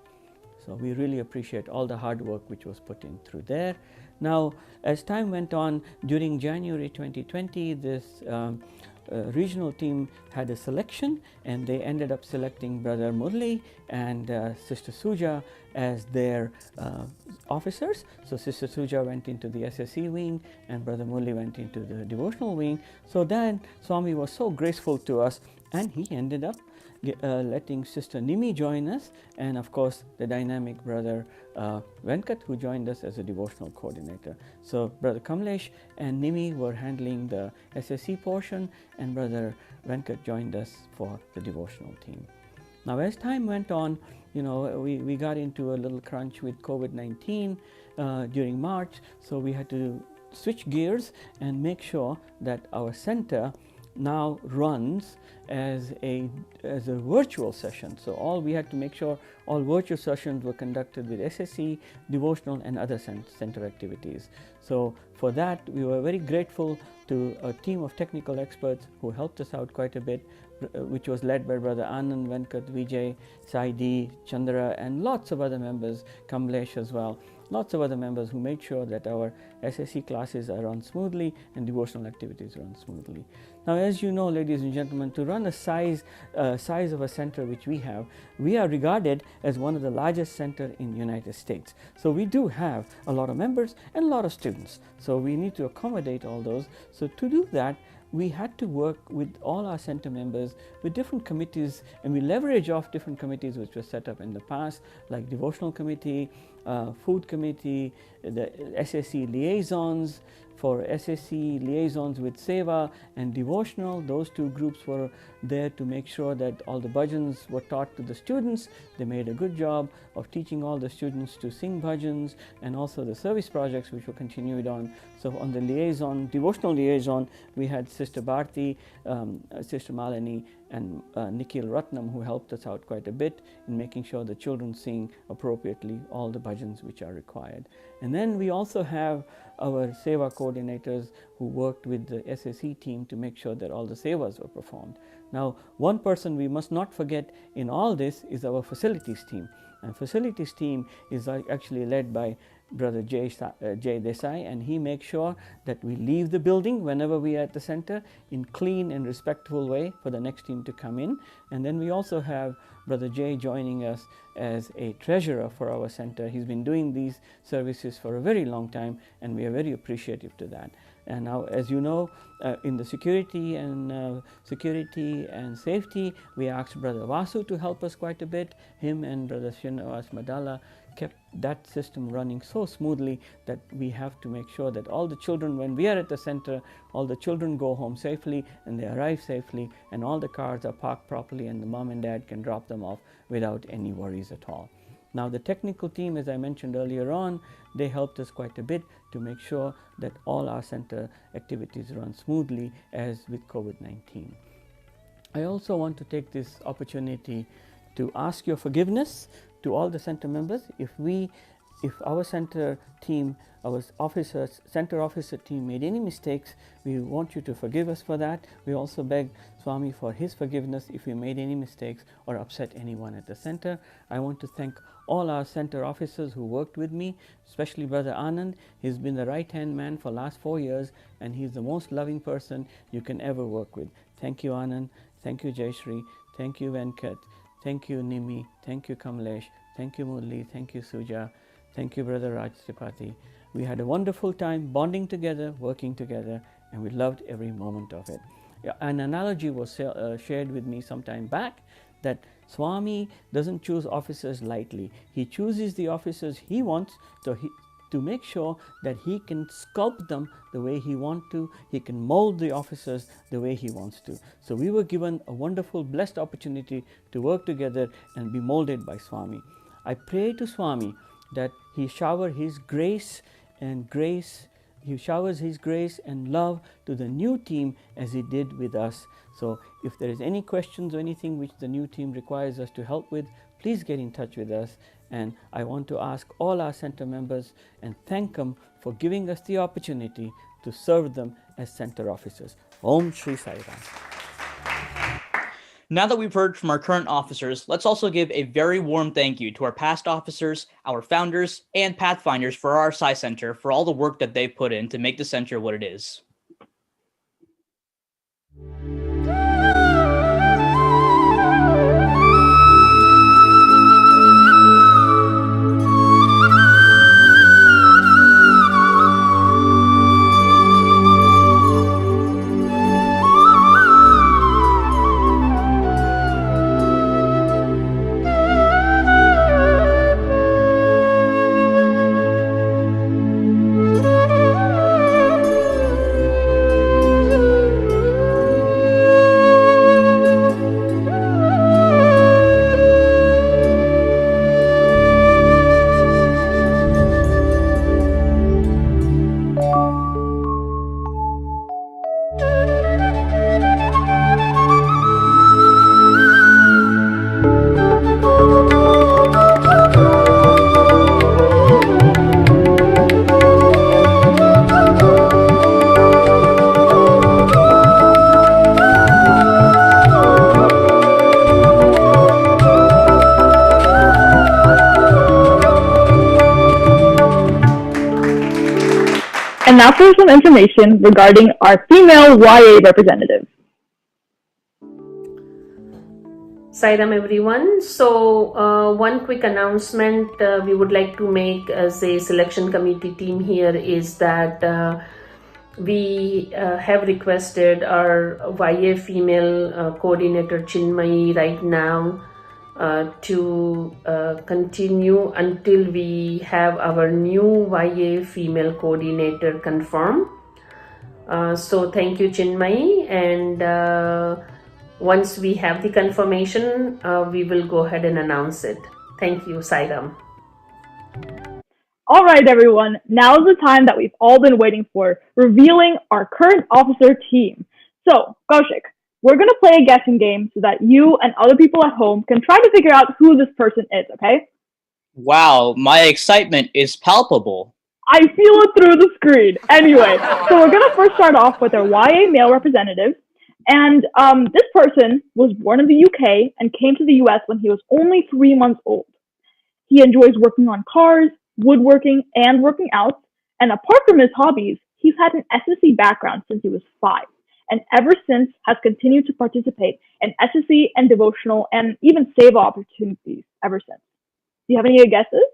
So we really appreciate all the hard work which was put in through there. Now, as time went on, during January 2020, this regional team had a selection, and they ended up selecting Brother Murli and Sister Suja as their officers. So Sister Suja went into the SSE wing and Brother Murli went into the devotional wing. So then Swami was so graceful to us, and he ended up letting Sister Nimi join us, and of course the dynamic Brother Venkat, who joined us as a devotional coordinator. So Brother Kamlesh and Nimi were handling the SSC portion, and Brother Venkat joined us for the devotional team. Now, as time went on, we got into a little crunch with COVID-19 during March, so we had to switch gears and make sure that our center now runs as a virtual session. So we had to make sure all virtual sessions were conducted with SSC, devotional, and other center activities. So for that, we were very grateful to a team of technical experts who helped us out quite a bit, which was led by Brother Anand, Venkat, Vijay, Saidi, Chandra, and lots of other members, Kamlesh as well. Lots of other members who made sure that our SSC classes are run smoothly and devotional activities run smoothly. Now, as you know, ladies and gentlemen, to run a size of a center which we have, we are regarded as one of the largest centers in the United States. So we do have a lot of members and a lot of students. So we need to accommodate all those. So to do that, we had to work with all our center members with different committees, and we leverage off different committees which were set up in the past, like devotional committee, food committee, the SSC liaisons. For SSC liaisons with Seva and devotional, those two groups were there to make sure that all the bhajans were taught to the students. They made a good job of teaching all the students to sing bhajans, and also the service projects which were continued on. So on the liaison, devotional liaison, we had Sister Bharti, Sister Malini, and Nikhil Ratnam, who helped us out quite a bit in making sure the children sing appropriately all the bhajans which are required. And then we also have our Seva coordinators who worked with the SSE team to make sure that all the Sevas were performed. Now, one person we must not forget in all this is our facilities team. And facilities team is actually led by Brother Jay Desai, and he makes sure that we leave the building whenever we are at the center in clean and respectful way for the next team to come in. And then we also have Brother Jay joining us as a treasurer for our center. He's been doing these services for a very long time, and we are very appreciative to that. And now, as you know, in the security and safety, we asked Brother Vasu to help us quite a bit. Him and Brother Srinivas Madala kept that system running so smoothly that we have to make sure that all the children, when we are at the center, all the children go home safely and they arrive safely, and all the cars are parked properly and the mom and dad can drop them off without any worries at all. Now the technical team, as I mentioned earlier on, they helped us quite a bit to make sure that all our center activities run smoothly as with COVID-19. I also want to take this opportunity to ask your forgiveness to all the center members. If our center team, our center officer team made any mistakes, we want you to forgive us for that. We also beg Swami for his forgiveness if we made any mistakes or upset anyone at the center. I want to thank all our center officers who worked with me, especially Brother Anand. He's been the right-hand man for the last 4 years, and he's the most loving person you can ever work with. Thank you, Anand. Thank you, Jayashree. Thank you, Venkat. Thank you, Nimi. Thank you, Kamlesh. Thank you, Murli. Thank you, Suja. Thank you, Brother Raj Tripathi. We had a wonderful time bonding together, working together, and we loved every moment of it. An analogy was shared with me some time back that Swami doesn't choose officers lightly. He chooses the officers he wants to make sure that he can sculpt them the way he wants to. He can mold the officers the way he wants to. So we were given a wonderful, blessed opportunity to work together and be molded by Swami. I pray to Swami that he shower his grace and he showers his grace and love to the new team as he did with us. So if there is any questions or anything which the new team requires us to help with, please get in touch with us. And I want to ask all our center members and thank them for giving us the opportunity to serve them as center officers. Om Shri Sai Ram. Now that we've heard from our current officers, let's also give a very warm thank you to our past officers, our founders, and pathfinders for our Sai Center for all the work that they've put in to make the center what it is. And now for some information regarding our female YA representative. Sairam everyone. So one quick announcement we would like to make as a selection committee team here is that we have requested our YA female coordinator Chinmayi right now to continue until we have our new YA female coordinator confirmed. So thank you, Chinmayi, and once we have the confirmation, we will go ahead and announce it. Thank you, Sairam. All right, everyone. Now is the time that we've all been waiting for, revealing our current officer team. So, Kaushik, we're going to play a guessing game so that you and other people at home can try to figure out who this person is, okay? Wow, my excitement is palpable. I feel it through the screen. Anyway, so we're going to first start off with our YA male representative. And this person was born in the UK and came to the US when he was only 3 months old. He enjoys working on cars, woodworking, and working out. And apart from his hobbies, he's had an SSE background since he was 5. And ever since has continued to participate in SSE and devotional and even save opportunities ever since. Do you have any guesses?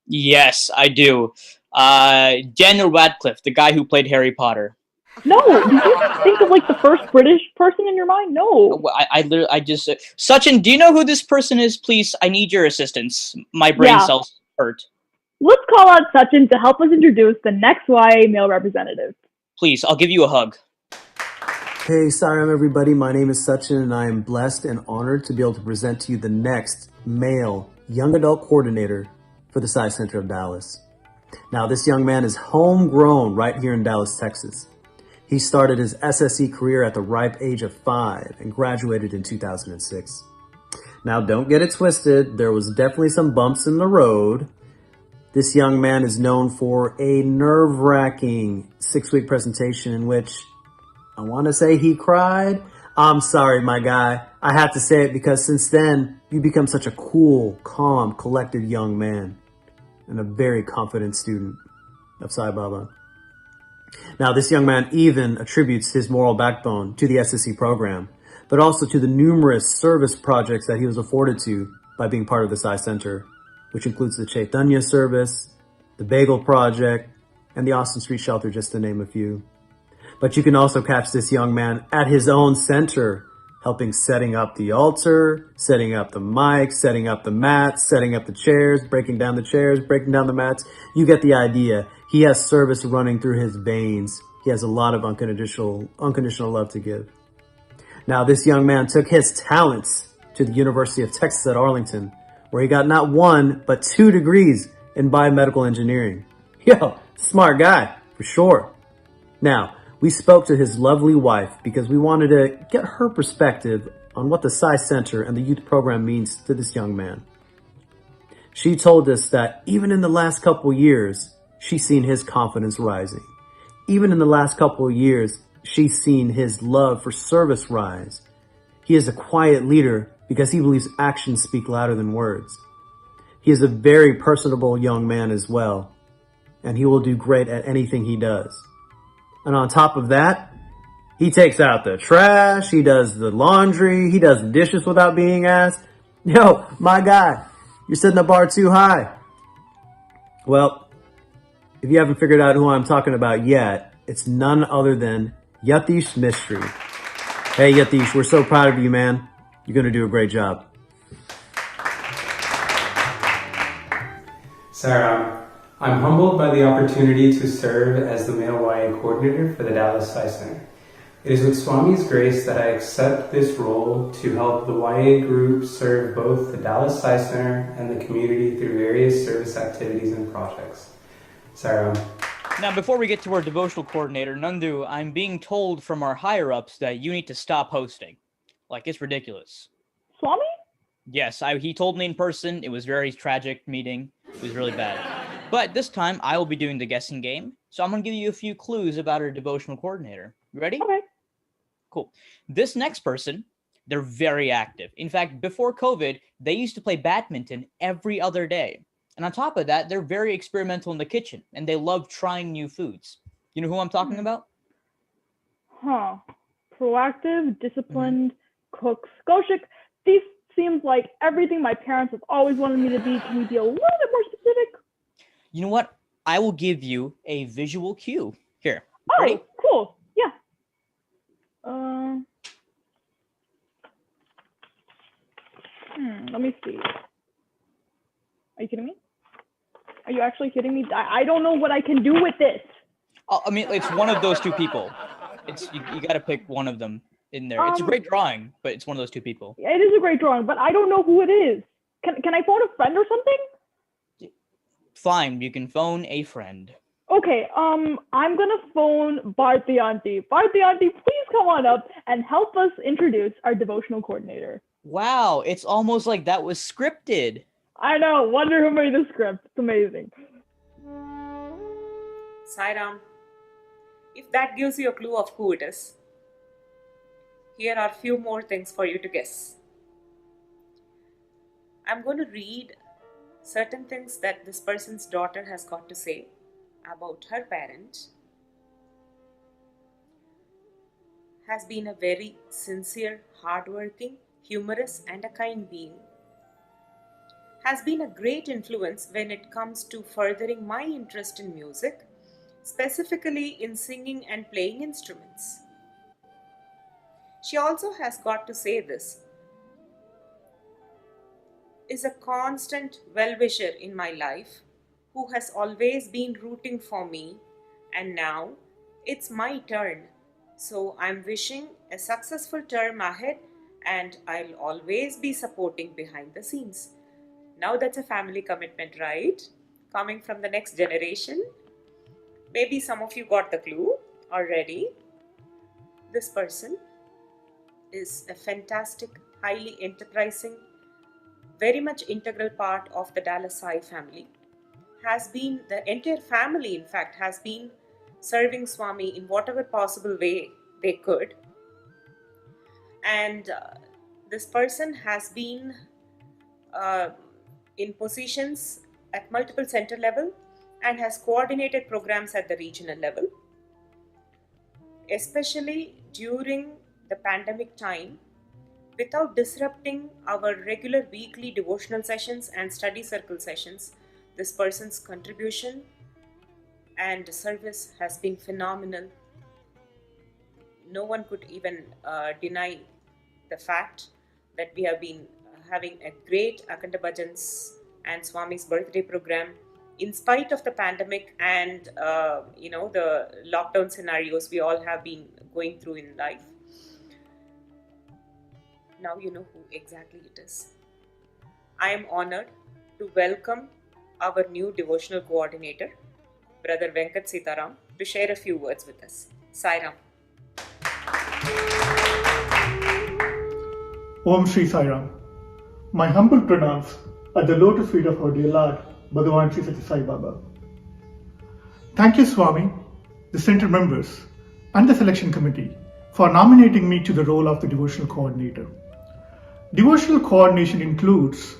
Yes, I do. Daniel Radcliffe, the guy who played Harry Potter. No, did you think of like the first British person in your mind? No. I just Sachin, do you know who this person is? Please, I need your assistance. My brain cells. Kurt. Let's call out Sachin to help us introduce the next YA male representative. Please, I'll give you a hug. Hey, Saram, everybody. My name is Sachin, and I am blessed and honored to be able to present to you the next male young adult coordinator for the Psi Center of Dallas. Now, this young man is homegrown right here in Dallas, Texas. He started his SSE career at the ripe age of 5 and graduated in 2006. Now, don't get it twisted. There was definitely some bumps in the road. This young man is known for a nerve-wracking 6-week presentation in which I want to say he cried. I'm sorry, my guy. I have to say it because since then, you become such a cool, calm, collected young man and a very confident student of Sai Baba. Now, this young man even attributes his moral backbone to the SSC program, but also to the numerous service projects that he was afforded to by being part of the Sai Center, which includes the Chaitanya service, the Bagel Project, and the Austin Street Shelter, just to name a few. But you can also catch this young man at his own center, helping setting up the altar, setting up the mic, setting up the mats, setting up the chairs, breaking down the chairs, breaking down the mats. You get the idea. He has service running through his veins. He has a lot of unconditional love to give. Now, this young man took his talents to the University of Texas at Arlington, where he got not 1, but 2 degrees in biomedical engineering. Yo, smart guy, for sure. Now, we spoke to his lovely wife because we wanted to get her perspective on what the Psi Center and the youth program means to this young man. She told us that even in the last couple years, she's seen his confidence rising. Even in the last couple of years, she's seen his love for service rise. He is a quiet leader because he believes actions speak louder than words. He is a very personable young man as well, and he will do great at anything he does. And on top of that, he takes out the trash, he does the laundry, he does the dishes without being asked. Yo, my guy, you're setting the bar too high. Well, if you haven't figured out who I'm talking about yet, it's none other than Yatish Mistry. Hey, Yatish, we're so proud of you, man. You're going to do a great job. Sarah, I'm humbled by the opportunity to serve as the male YA coordinator for the Dallas Psi Center. It is with Swami's grace that I accept this role to help the YA group serve both the Dallas Psi Center and the community through various service activities and projects. Sarah. Now, before we get to our devotional coordinator, Nandu, I'm being told from our higher-ups that you need to stop hosting. Like, it's ridiculous. Swami? Yes, he told me in person. It was a very tragic meeting. It was really bad. But this time, I will be doing the guessing game. So I'm going to give you a few clues about our devotional coordinator. You ready? Okay. Cool. This next person, they're very active. In fact, before COVID, they used to play badminton every other day. And on top of that, they're very experimental in the kitchen, and they love trying new foods. You know who I'm talking about? Huh. Proactive, disciplined, cooks. Goshik, these seems like everything my parents have always wanted me to be. Can we be a little bit more specific? You know what? I will give you a visual cue. Here. Oh, ready? Cool. Yeah. Let me see. Are you kidding me? Are you actually kidding me? I don't know what I can do with this. I mean, it's one of those two people. It's you got to pick one of them in there. It's a great drawing, but it's one of those two people. It is a great drawing, but I don't know who it is. Can I phone a friend or something? Fine, you can phone a friend. Okay, I'm gonna phone Bharti Auntie. Bharti Auntie, please come on up and help us introduce our devotional coordinator. Wow, it's almost like that was scripted. I know. Wonder who made the script. It's amazing. Sairam, if that gives you a clue of who it is, here are a few more things for you to guess. I'm going to read certain things that this person's daughter has got to say about her parent. Has been a very sincere, hardworking, humorous and a kind being. Has been a great influence when it comes to furthering my interest in music, specifically in singing and playing instruments. She also has got to say this. is a constant well-wisher in my life who has always been rooting for me, and now it's my turn. So I'm wishing a successful term ahead, and I'll always be supporting behind the scenes. Now that's a family commitment, right? Coming from the next generation. Maybe some of you got the clue already. This person is a fantastic, highly enterprising, very much integral part of the Dallas Sai family. The entire family, in fact, has been serving Swami in whatever possible way they could. And this person has been in positions at multiple center level and has coordinated programs at the regional level. Especially during the pandemic time, without disrupting our regular weekly devotional sessions and study circle sessions, this person's contribution and service has been phenomenal. No one could even deny the fact that we have been having a great Akhanda Bhajans and Swami's birthday program in spite of the pandemic and the lockdown scenarios we all have been going through in life. Now you know who exactly it is. I am honored to welcome our new devotional coordinator, Brother Venkat Sitaram, to share a few words with us. Sairam. Om Shri Sairam. My humble pranams at the lotus feet of our dear Lord, Bhagavan Sri Satya Sai Baba. Thank you, Swami, the center members, and the selection committee for nominating me to the role of the devotional coordinator. Devotional coordination includes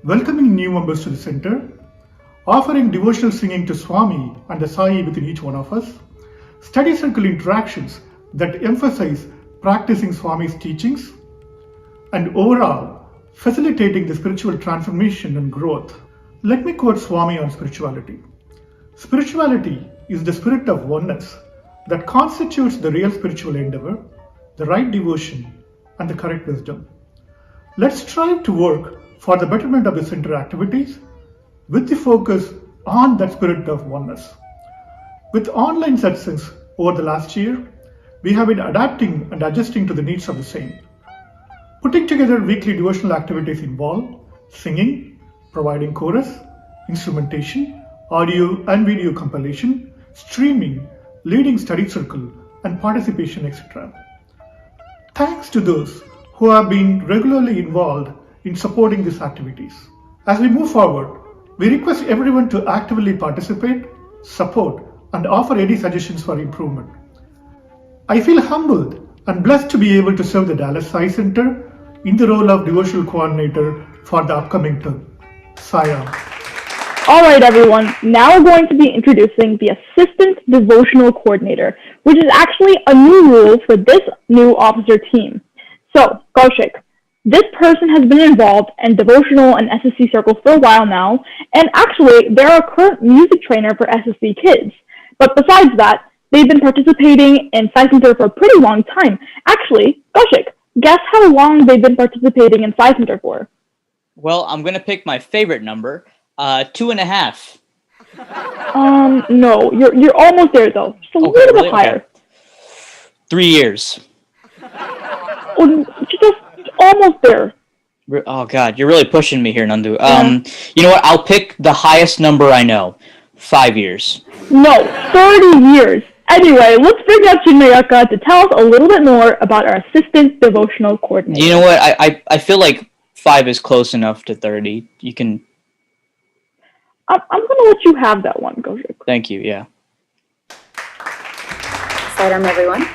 welcoming new members to the center, offering devotional singing to Swami and the Sai within each one of us, study circle interactions that emphasize practicing Swami's teachings, and overall facilitating the spiritual transformation and growth. Let me quote Swami on spirituality. Spirituality is the spirit of oneness that constitutes the real spiritual endeavor, the right devotion, and the correct wisdom. Let's strive to work for the betterment of the center activities with the focus on that spirit of oneness. With online satsangs over the last year, we have been adapting and adjusting to the needs of the same. Putting together weekly devotional activities involve singing, providing chorus, instrumentation, audio and video compilation, streaming, leading study circle, and participation, etc. Thanks to those who have been regularly involved in supporting these activities. As we move forward, we request everyone to actively participate, support, and offer any suggestions for improvement. I feel humbled and blessed to be able to serve the Dallas Sai Center in the role of devotional coordinator for the upcoming term. Sairam. All right, everyone. Now we're going to be introducing the Assistant Devotional Coordinator, which is actually a new role for this new officer team. So, Kaushik, this person has been involved in devotional and SSC circles for a while now, and actually, they're a current music trainer for SSC kids. But besides that, they've been participating in Sai Center for a pretty long time. Actually, Kaushik, guess how long they've been participating in Sai Center for? Well, I'm going to pick my favorite number, 2.5. No, you're almost there though. Just a little bit higher. Okay. 3 years. Just almost there. Oh God, you're really pushing me here, Nandu. You know what? I'll pick the highest number I know. 5 years. No, 30 years. Anyway, let's bring up Chinmayaka to tell us a little bit more about our Assistant Devotional Coordinator. You know what? I feel like 5 is close enough to 30. You can... I'm going to let you have that one, Kaushik. Thank you, yeah. Sairam, everyone.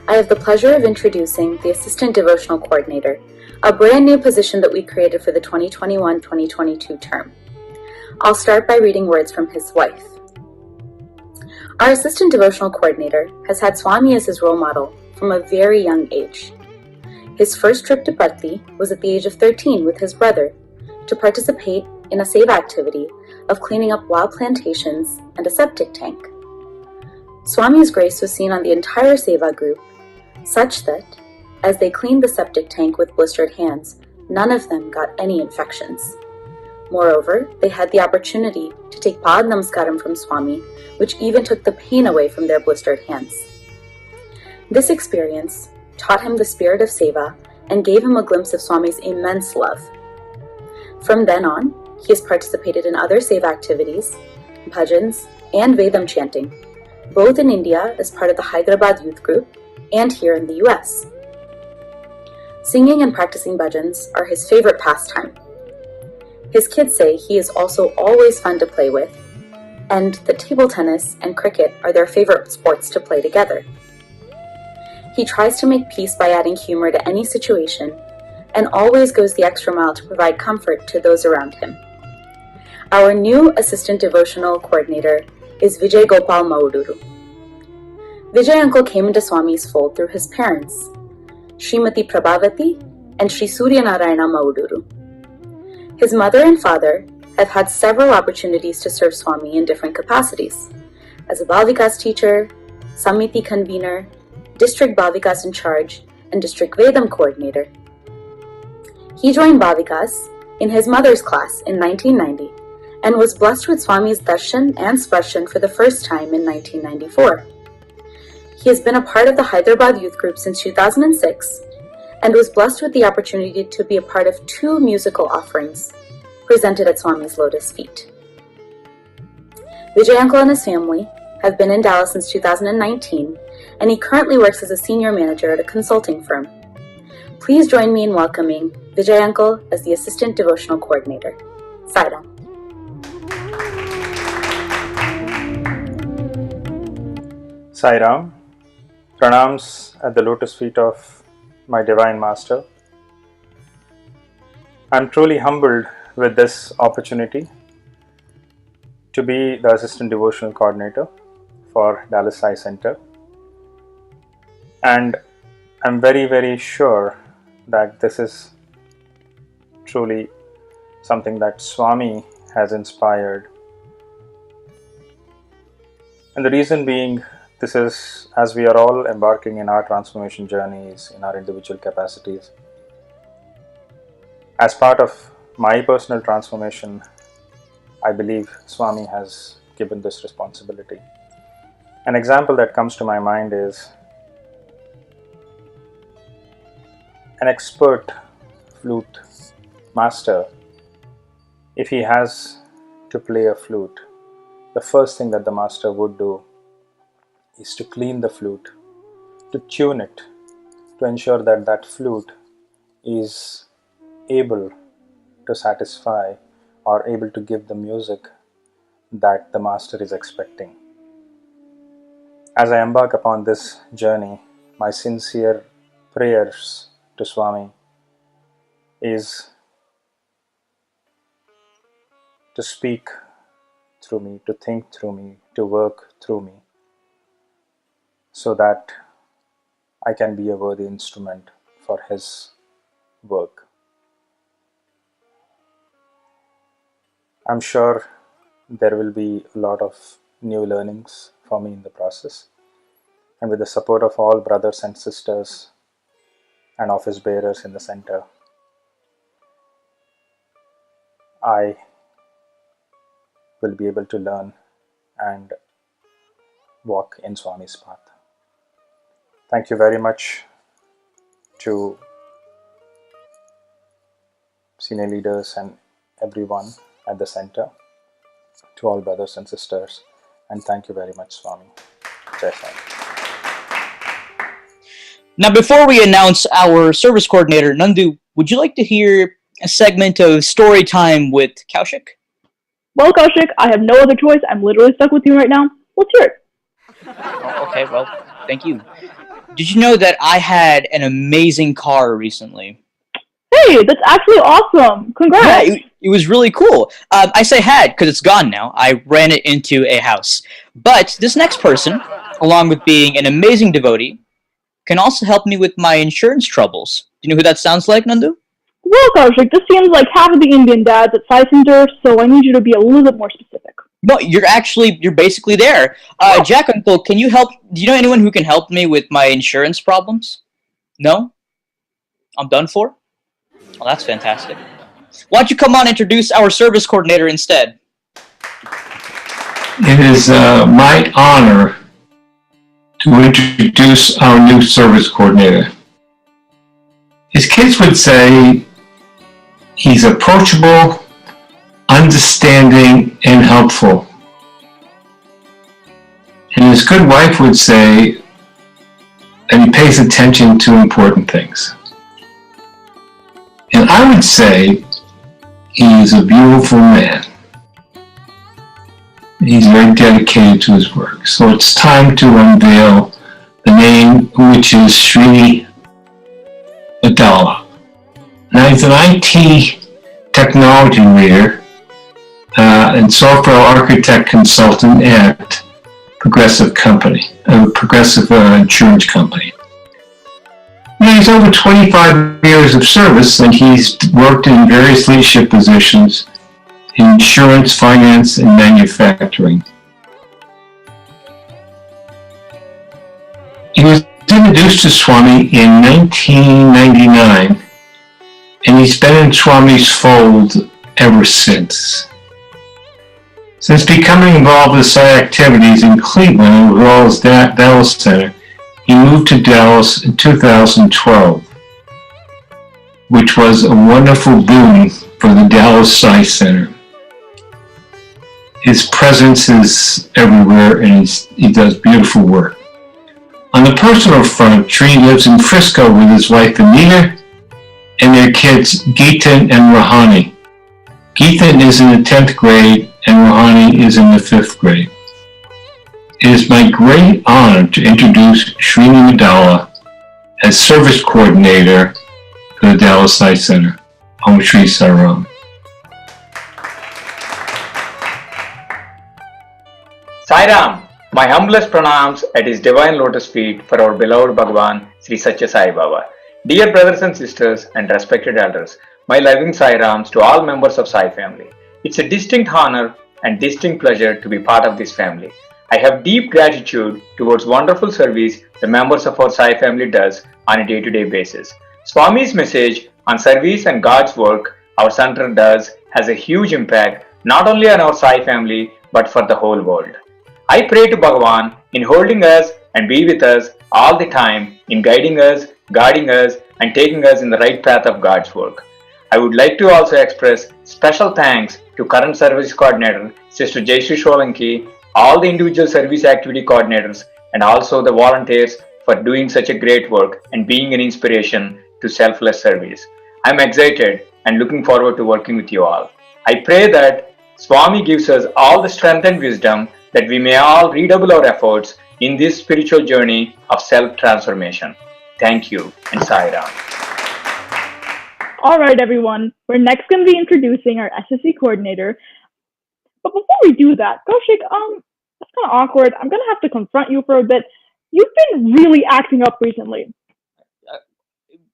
I have the pleasure of introducing the Assistant Devotional Coordinator, a brand new position that we created for the 2021-2022 term. I'll start by reading words from his wife. Our Assistant Devotional Coordinator has had Swami as his role model from a very young age. His first trip to Parthi was at the age of 13 with his brother to participate in a seva activity of cleaning up wild plantations and a septic tank. Swami's grace was seen on the entire seva group, such that, as they cleaned the septic tank with blistered hands, none of them got any infections. Moreover, they had the opportunity to take Pad Namaskaram from Swami, which even took the pain away from their blistered hands. This experience taught him the spirit of seva and gave him a glimpse of Swami's immense love. From then on, he has participated in other seva activities, bhajans, and Vedam chanting, both in India as part of the Hyderabad youth group and here in the US. Singing and practicing bhajans are his favorite pastime. His kids say he is also always fun to play with, and that table tennis and cricket are their favorite sports to play together. He tries to make peace by adding humor to any situation, and always goes the extra mile to provide comfort to those around him. Our new assistant devotional coordinator is Vijay Gopal Mauduru. Vijay uncle came into Swami's fold through his parents, Srimati Prabhavati and Sri Surya Narayana Mauduru. His mother and father have had several opportunities to serve Swami in different capacities, as a Bal Vikas teacher, Samiti convener, district Bal Vikas in charge, and district Vedam coordinator. He joined Bal Vikas in his mother's class in 1990 and was blessed with Swami's darshan and sparshan for the first time in 1994. He has been a part of the Hyderabad youth group since 2006 and was blessed with the opportunity to be a part of 2 musical offerings presented at Swami's lotus feet. Vijay uncle and his family have been in Dallas since 2019, and he currently works as a senior manager at a consulting firm. Please join me in welcoming Vijay uncle as the assistant devotional coordinator. Sairam. Sairam, pranams at the lotus feet of my Divine Master. I'm truly humbled with this opportunity to be the Assistant Devotional Coordinator for Dallas Sai Center. And I'm very, very sure that this is truly something that Swami has inspired. And the reason being, this is as we are all embarking in our transformation journeys in our individual capacities. As part of my personal transformation, I believe Swami has given this responsibility. An example that comes to my mind is an expert flute master. If he has to play a flute, the first thing that the master would do is to clean the flute, to tune it, to ensure that that flute is able to satisfy or able to give the music that the master is expecting. As I embark upon this journey, my sincere prayers to Swami is to speak through me, to think through me, to work through me, so that I can be a worthy instrument for his work. I'm sure there will be a lot of new learnings for me in the process, and with the support of all brothers and sisters and office bearers in the center, I will be able to learn and walk in Swami's path. Thank you very much to senior leaders and everyone at the center, to all brothers and sisters, and thank you very much, Swami. Jai Sai. Now, before we announce our service coordinator, Nandu, would you like to hear a segment of story time with Kaushik? Well, Kaushik, I have no other choice. I'm literally stuck with you right now. Let's hear it. Oh, okay, well, thank you. Did you know that I had an amazing car recently? Hey, that's actually awesome. Congrats. Yeah, it was really cool. I say had because it's gone now. I ran it into a house. But this next person, along with being an amazing devotee, can also help me with my insurance troubles. Do you know who that sounds like, Nandu? Well, Kaushik, this seems like half of the Indian dads at Sai Center, so I need you to be a little bit more specific. No, you're basically there. Jack Uncle, can you help? Do you know anyone who can help me with my insurance problems? No? I'm done for? Oh, that's fantastic. Why don't you come on and introduce our service coordinator instead? It is my honor to introduce our new service coordinator. His kids would say he's approachable, understanding, and helpful. And his good wife would say that he pays attention to important things. And I would say he's a beautiful man. He's very dedicated to his work. So it's time to unveil the name, which is Sri Adala. Now he's an IT technology leader and software architect consultant at Progressive Insurance Company. Now, he's over 25 years of service, and he's worked in various leadership positions in insurance, finance, and manufacturing. He was introduced to Swami in 1999, and he's been in Swami's fold ever since. Since becoming involved with site activities in Cleveland as well as Dallas Center, he moved to Dallas in 2012, which was a wonderful boon for the Dallas Site Center. His presence is everywhere, and he does beautiful work. On the personal front, Sri lives in Frisco with his wife Anita and their kids Geetan and Rahani. Geetan is in the 10th grade and Rahani is in the 5th grade. It is my great honor to introduce Srini Madala as Service Coordinator for the Dallas Site Center. Om Shri Sai Ram. Sai Ram, my humblest pranams at His Divine Lotus feet for our beloved Bhagavan Sri Satya Sai Baba. Dear brothers and sisters and respected elders, my loving Sai Rams to all members of Sai family. It's a distinct honor and distinct pleasure to be part of this family. I have deep gratitude towards wonderful service the members of our Sai family does on a day-to-day basis. Swami's message on service and God's work our center does has a huge impact not only on our Sai family but for the whole world. I pray to Bhagavan in holding us and be with us all the time, in guiding us, guarding us, and taking us in the right path of God's work. I would like to also express special thanks to current service coordinator, Sister Jayshree Sholanki, all the individual service activity coordinators, and also the volunteers for doing such a great work and being an inspiration to selfless service. I'm excited and looking forward to working with you all. I pray that Swami gives us all the strength and wisdom that we may all redouble our efforts in this spiritual journey of self-transformation. Thank you, and Sai Ram. All right, everyone. We're next going to be introducing our SSC coordinator. But before we do that, Kaushik, that's kind of awkward. I'm going to have to confront you for a bit. You've been really acting up recently.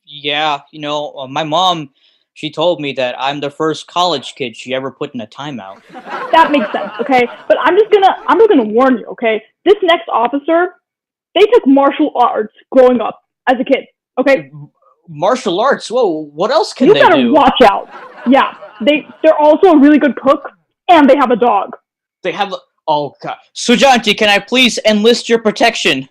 Yeah, my mom, she told me that I'm the first college kid she ever put in a timeout. That makes sense, okay? But I'm just gonna warn you, okay? This next officer, they took martial arts growing up as a kid, okay? Martial arts? Whoa, what else can they do? You better watch out. Yeah, they're also a really good cook, and they have a dog. They have oh god. Sujanti, can I please enlist your protection?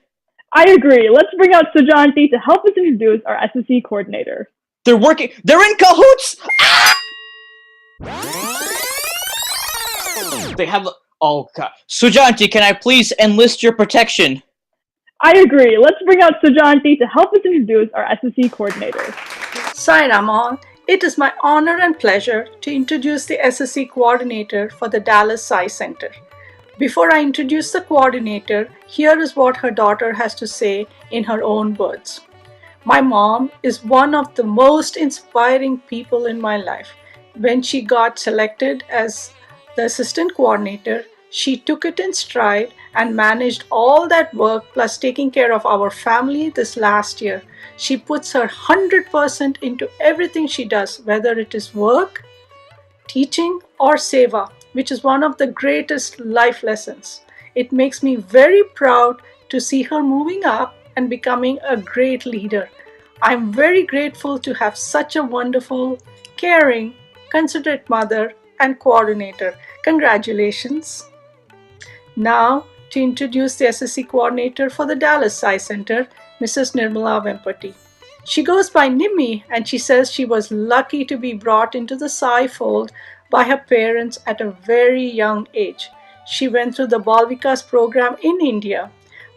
I agree. Let's bring out Sujanti to help us introduce our SSC coordinator. They're in cahoots! Ah! They have oh god. Sujanti, can I please enlist your protection? I agree. Let's bring out Sujanti to help us introduce our SSC coordinator. Sai Ramal, it is my honor and pleasure to introduce the SSC coordinator for the Dallas Sai Center. Before I introduce the coordinator, here is what her daughter has to say in her own words. My mom is one of the most inspiring people in my life. When she got selected as the assistant coordinator, she took it in stride and managed all that work plus taking care of our family this last year. She puts her 100% into everything she does, whether it is work, teaching, or seva, which is one of the greatest life lessons. It makes me very proud to see her moving up and becoming a great leader. I'm very grateful to have such a wonderful, caring, considerate mother, and coordinator. Congratulations! Now, to introduce the SSC coordinator for the Dallas Psi Center, Mrs. Nirmala Vempati. She goes by Nimmi, and she says she was lucky to be brought into the Psi fold by her parents at a very young age. She went through the Bal Vikas program in India.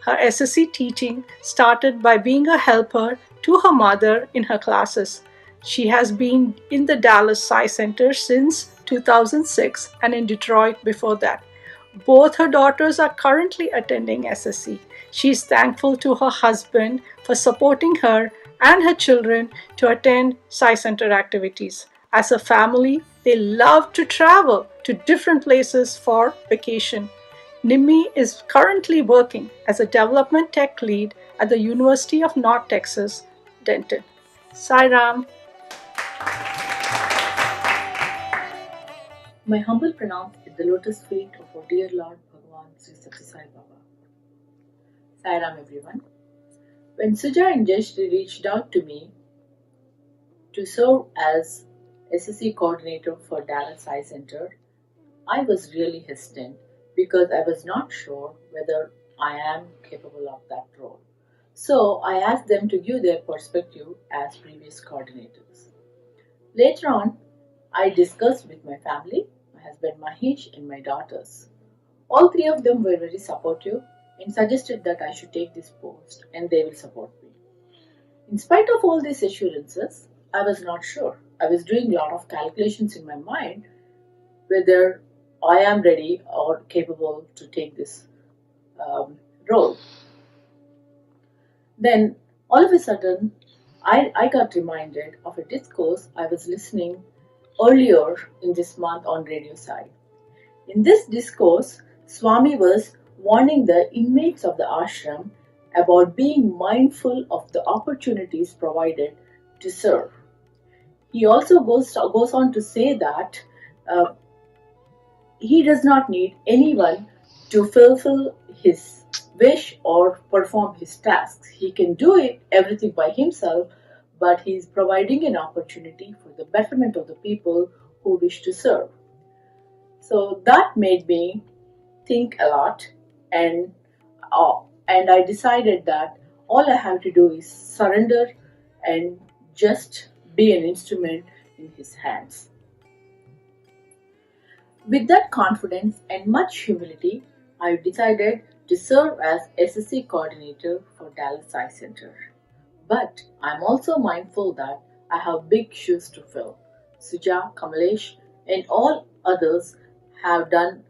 Her SSC teaching started by being a helper to her mother in her classes. She has been in the Dallas Psi Center since 2006 and in Detroit before that. Both her daughters are currently attending SSC. She is thankful to her husband for supporting her and her children to attend Psi Center activities. As a family, they love to travel to different places for vacation. Nimmi is currently working as a development tech lead at the University of North Texas, Denton. Sai Ram. My humble pranams at the lotus feet of our dear Lord Bhagavan Sri Satya Sai Baba. Sai Ram everyone. When Suja and Jayashree reached out to me to serve as SSC coordinator for Dallas Psi Center, I was really hesitant because I was not sure whether I am capable of that role. So I asked them to give their perspective as previous coordinators. Later on, I discussed with my family, my husband Mahesh and my daughters. All three of them were very supportive and suggested that I should take this post and they will support me. In spite of all these assurances, I was not sure. I was doing a lot of calculations in my mind whether I am ready or capable to take this role. Then, all of a sudden, I got reminded of a discourse I was listening earlier in this month on Radio Sai. In this discourse, Swami was warning the inmates of the ashram about being mindful of the opportunities provided to serve. He also goes on to say that he does not need anyone to fulfill his wish or perform his tasks. He can do it everything by himself, but he is providing an opportunity for the betterment of the people who wish to serve. So that made me think a lot, and I decided that all I have to do is surrender and just be an instrument in his hands. With that confidence and much humility, I decided to serve as SSC coordinator for Dallas Psi Center. But I'm also mindful that I have big shoes to fill. Suja, Kamalesh, and all others have done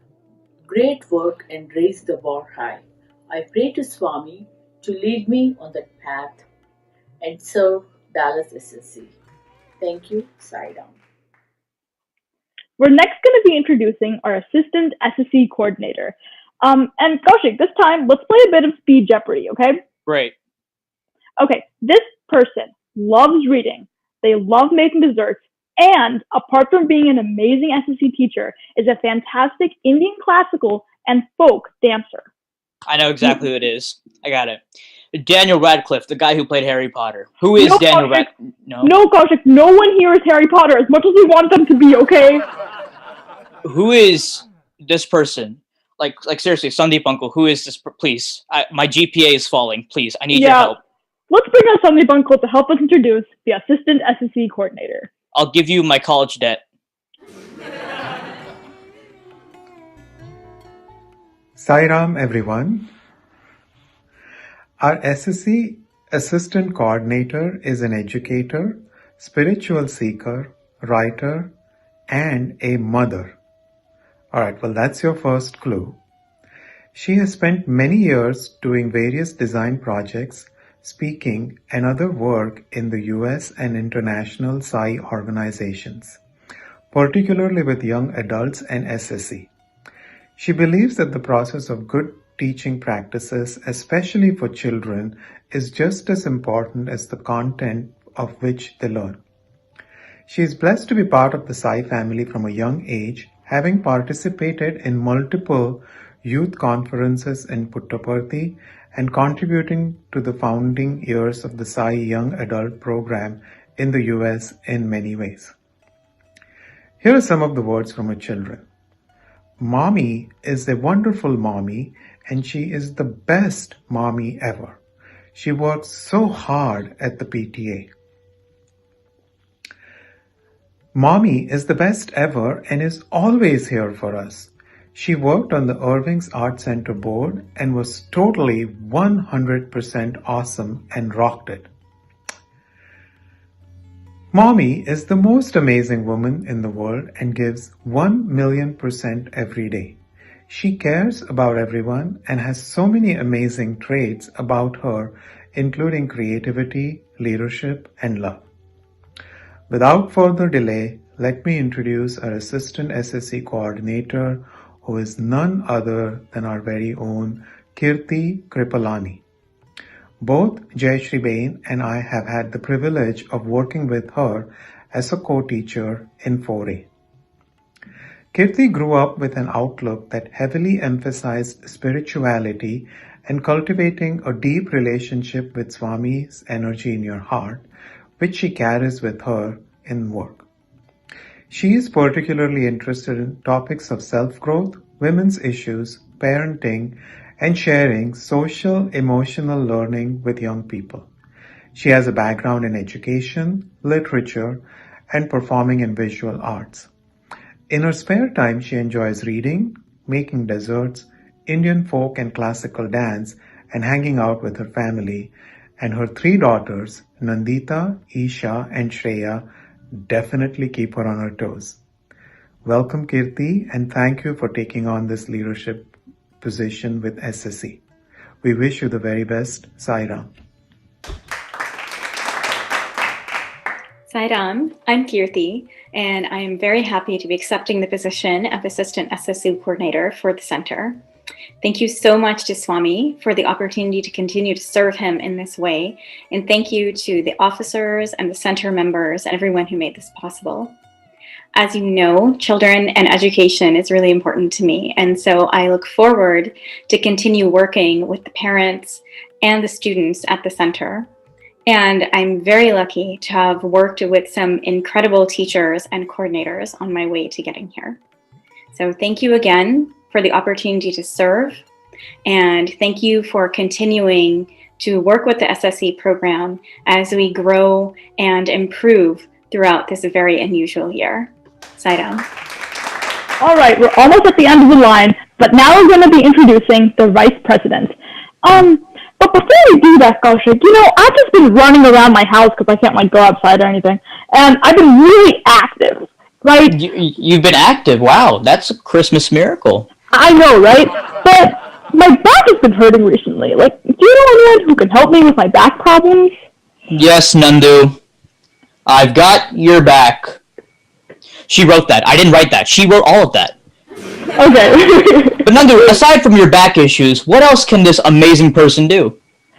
great work and raised the bar high. I pray to Swami to lead me on that path and serve Dallas SSC. Thank you, Sai Ram. We're next going to be introducing our assistant SSC coordinator. And Kaushik, this time, let's play a bit of Speed Jeopardy, okay? Great. Okay, this person loves reading, they love making desserts, and apart from being an amazing SSC teacher, is a fantastic Indian classical and folk dancer. I know exactly who it is. I got it. Daniel Radcliffe, the guy who played Harry Potter. Who is Daniel Radcliffe? No, Kaushik, no one here is Harry Potter, as much as we want them to be, okay? Who is this person? Like seriously, Sandeep Uncle, who is this? Please, my GPA is falling. Please, I need your help. Let's bring on Sandeep Uncle to help us introduce the assistant SSC coordinator. I'll give you my college debt. Sai Ram everyone. Our SSC assistant coordinator is an educator, spiritual seeker, writer, and a mother. Alright, well that's your first clue. She has spent many years doing various design projects, speaking, and other work in the US and international Psi organizations, particularly with young adults and SSC. She believes that the process of good teaching practices, especially for children, is just as important as the content of which they learn. She is blessed to be part of the Psi family from a young age, having participated in multiple youth conferences in Puttaparthi and contributing to the founding years of the Psi Young Adult Program in the US in many ways. Here are some of the words from her children. Mommy is a wonderful mommy, and she is the best mommy ever. She works so hard at the PTA. Mommy is the best ever and is always here for us. She worked on the Irving's Art Center board and was totally 100% awesome and rocked it. Mommy is the most amazing woman in the world and gives 1,000,000% every day. She cares about everyone and has so many amazing traits about her, including creativity, leadership, and love. Without further delay, let me introduce our Assistant SSC Coordinator, who is none other than our very own Kirti Kripalani. Both Jayashri Bain and I have had the privilege of working with her as a co-teacher in 4A. Kirti grew up with an outlook that heavily emphasized spirituality and cultivating a deep relationship with Swami's energy in your heart, which she carries with her in work. She is particularly interested in topics of self-growth, women's issues, parenting, and sharing social emotional learning with young people. She has a background in education, literature, and performing in visual arts. In her spare time, she enjoys reading, making desserts, Indian folk and classical dance, and hanging out with her family. And her 3 daughters, Nandita, Isha, and Shreya, definitely keep her on her toes. Welcome, Kirti, and thank you for taking on this leadership position with SSC. We wish you the very best. Sai Ram. Sai Ram, I'm Kirti, and I am very happy to be accepting the position of Assistant SSC Coordinator for the Center. Thank you so much to Swami for the opportunity to continue to serve him in this way, and thank you to the officers and the Center members and everyone who made this possible. As you know, children and education is really important to me, and so I look forward to continue working with the parents and the students at the Center. And I'm very lucky to have worked with some incredible teachers and coordinators on my way to getting here. So thank you again for the opportunity to serve, and thank you for continuing to work with the SSC program as we grow and improve throughout this very unusual year. Sai Ram. All right, we're almost at the end of the line, but now we're going to be introducing the Vice President. But before we do that, Kaushik, I've just been running around my house because I can't go outside or anything, and I've been really active, right? You've been active. Wow, that's a Christmas miracle. I know, right? But my back has been hurting recently. Do you know anyone who can help me with my back problems? Yes, Nandu. I've got your back. She wrote that. I didn't write that. She wrote all of that. Okay. But Nandu, aside from your back issues, what else can this amazing person do?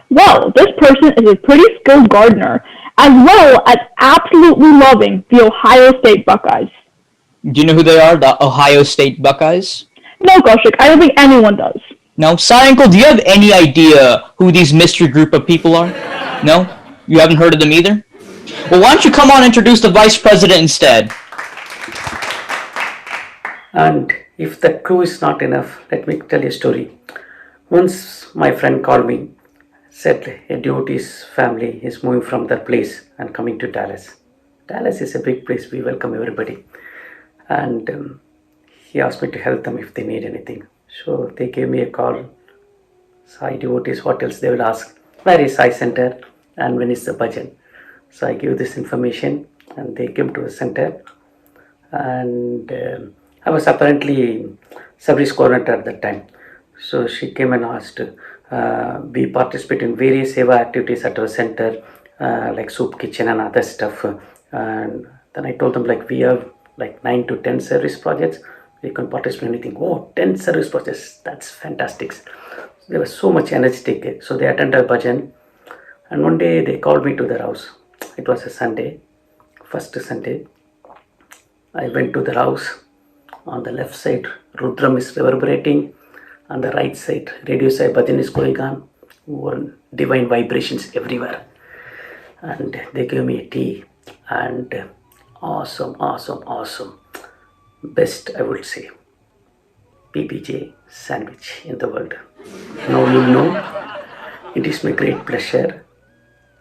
Well, this person is a pretty skilled gardener, as well as absolutely loving the Ohio State Buckeyes. Do you know who they are, the Ohio State Buckeyes? No, Kaushik, I don't think anyone does. No? Sai Uncle, do you have any idea who these mystery group of people are? No? You haven't heard of them either? Well, why don't you come on and introduce the Vice President instead? And if the crew is not enough, let me tell you a story. Once my friend called me, said a devotee's family is moving from their place and coming to Dallas. Dallas is a big place, we welcome everybody. And he asked me to help them if they need anything. So they gave me a call. Sai devotees, what else they will ask? Where is Sai Center and when is the budget? So I gave this information and they came to the center. And I was apparently service coordinator at that time. So she came and asked, we participate in various seva activities at our center, like soup kitchen and other stuff. And then I told them we have 9 to 10 service projects. We can participate in anything. Oh, 10 service projects, that's fantastic. They were so much energetic. So they attended bhajan. And one day they called me to their house. It was a Sunday, first Sunday. I went to their house. On the left side, Rudram is reverberating. On the right side, radio side, bhajan is going on. Divine vibrations everywhere. And they gave me a tea. And awesome. best, I would say, PBJ sandwich in the world. Now you know, it is my great pleasure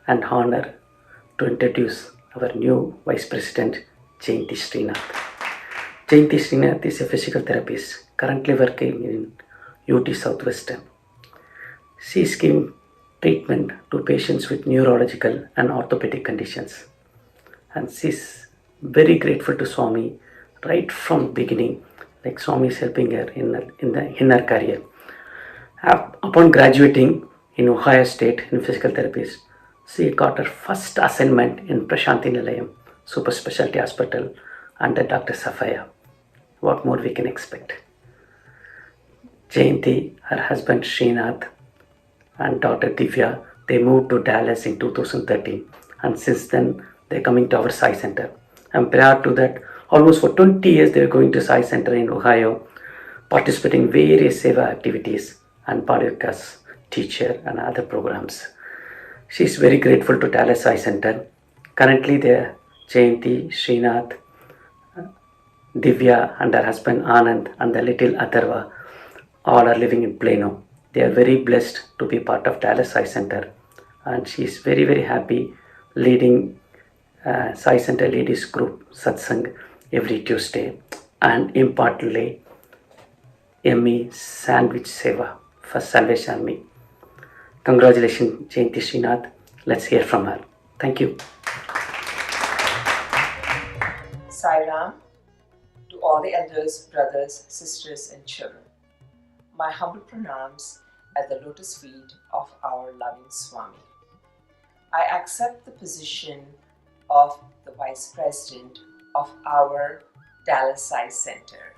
and honor to introduce our new Vice President, Jayanti Srinath. Jayanti Srinath is a physical therapist currently working in UT Southwestern. She is giving treatment to patients with neurological and orthopedic conditions. And she is very grateful to Swami right from beginning, like Swami is helping her in her career. Upon graduating in Ohio State in physical therapist, she got her first assignment in Prashanthi Nilayam, Super Specialty Hospital under Dr. Safaya. What more we can expect? Jayanti, her husband Srinath, and daughter Divya, they moved to Dallas in 2013, and since then they're coming to our Sai Center. And prior to that, almost for 20 years they were going to Sai Center in Ohio, participating in various seva activities and Padurka's teacher and other programs. She is very grateful to Dallas Sai Center. Currently there, Jayanti, Srinath, Divya and her husband Anand and the little Atharva all are living in Plano. They are very blessed to be part of Dallas Sai Center, and she is very, very happy leading Sai Center ladies group satsang every Tuesday, and importantly ME Sandwich Seva for Salvation Army. Congratulations, Jayanti Srinath. Let's hear from her. Thank you. Sai Ram, to all the elders, brothers, sisters, and children, my humble pranams at the lotus feet of our loving Swami. I accept the position of the Vice President of our Dallas Sai Center.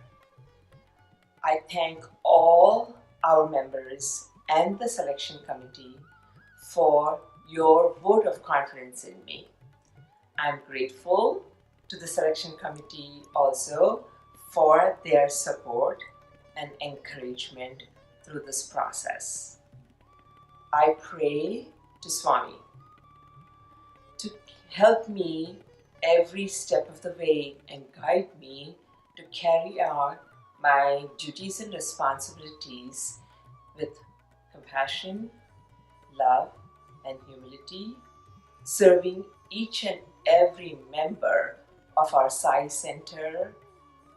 I thank all our members and the selection committee for your vote of confidence in me. I'm grateful to the selection committee also for their support and encouragement through this process. I pray to Swami to help me every step of the way and guide me to carry out my duties and responsibilities with compassion, love, and humility, serving each and every member of our Sai Center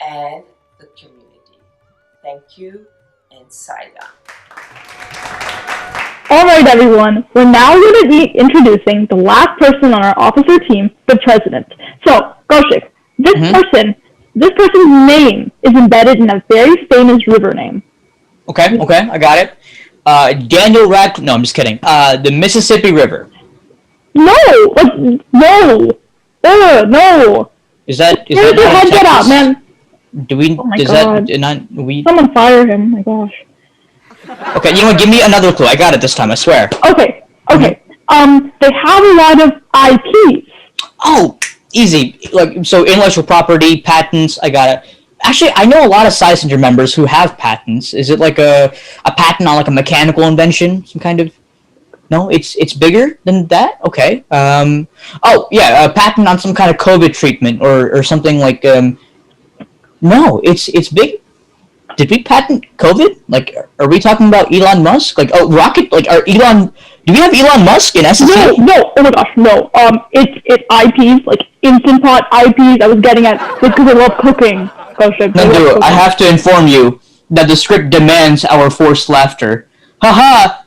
and the community. Thank you, and Sai Ram. Alright everyone, we're now going to be introducing the last person on our officer team, the president. So, Kaushik, this person's name is embedded in a very famous river name. Okay, I got it. Daniel Radcliffe, no, I'm just kidding. The Mississippi River. No! No! Is that Where did your head get out, man? Do we, oh my does God. that, not, we... Someone fire him, oh my gosh. Okay, you know what, give me another clue. I got it this time, I swear. Okay. They have a lot of IPs. Oh, easy. Like, so intellectual property, patents, I got it. Actually, I know a lot of Sai Center members who have patents. Is it like a patent on like a mechanical invention? Some kind of... No, it's bigger than that? Okay. Oh, yeah, a patent on some kind of COVID treatment or something like... No, it's big. Did we patent COVID? Like, are we talking about Elon Musk? Like, oh, rocket? Like, do we have Elon Musk in SSC? No, oh my gosh, no. It's IPs, like Instant Pot IPs I was getting at because I love cooking. Nandu, I have to inform you that the script demands our forced laughter. Ha ha!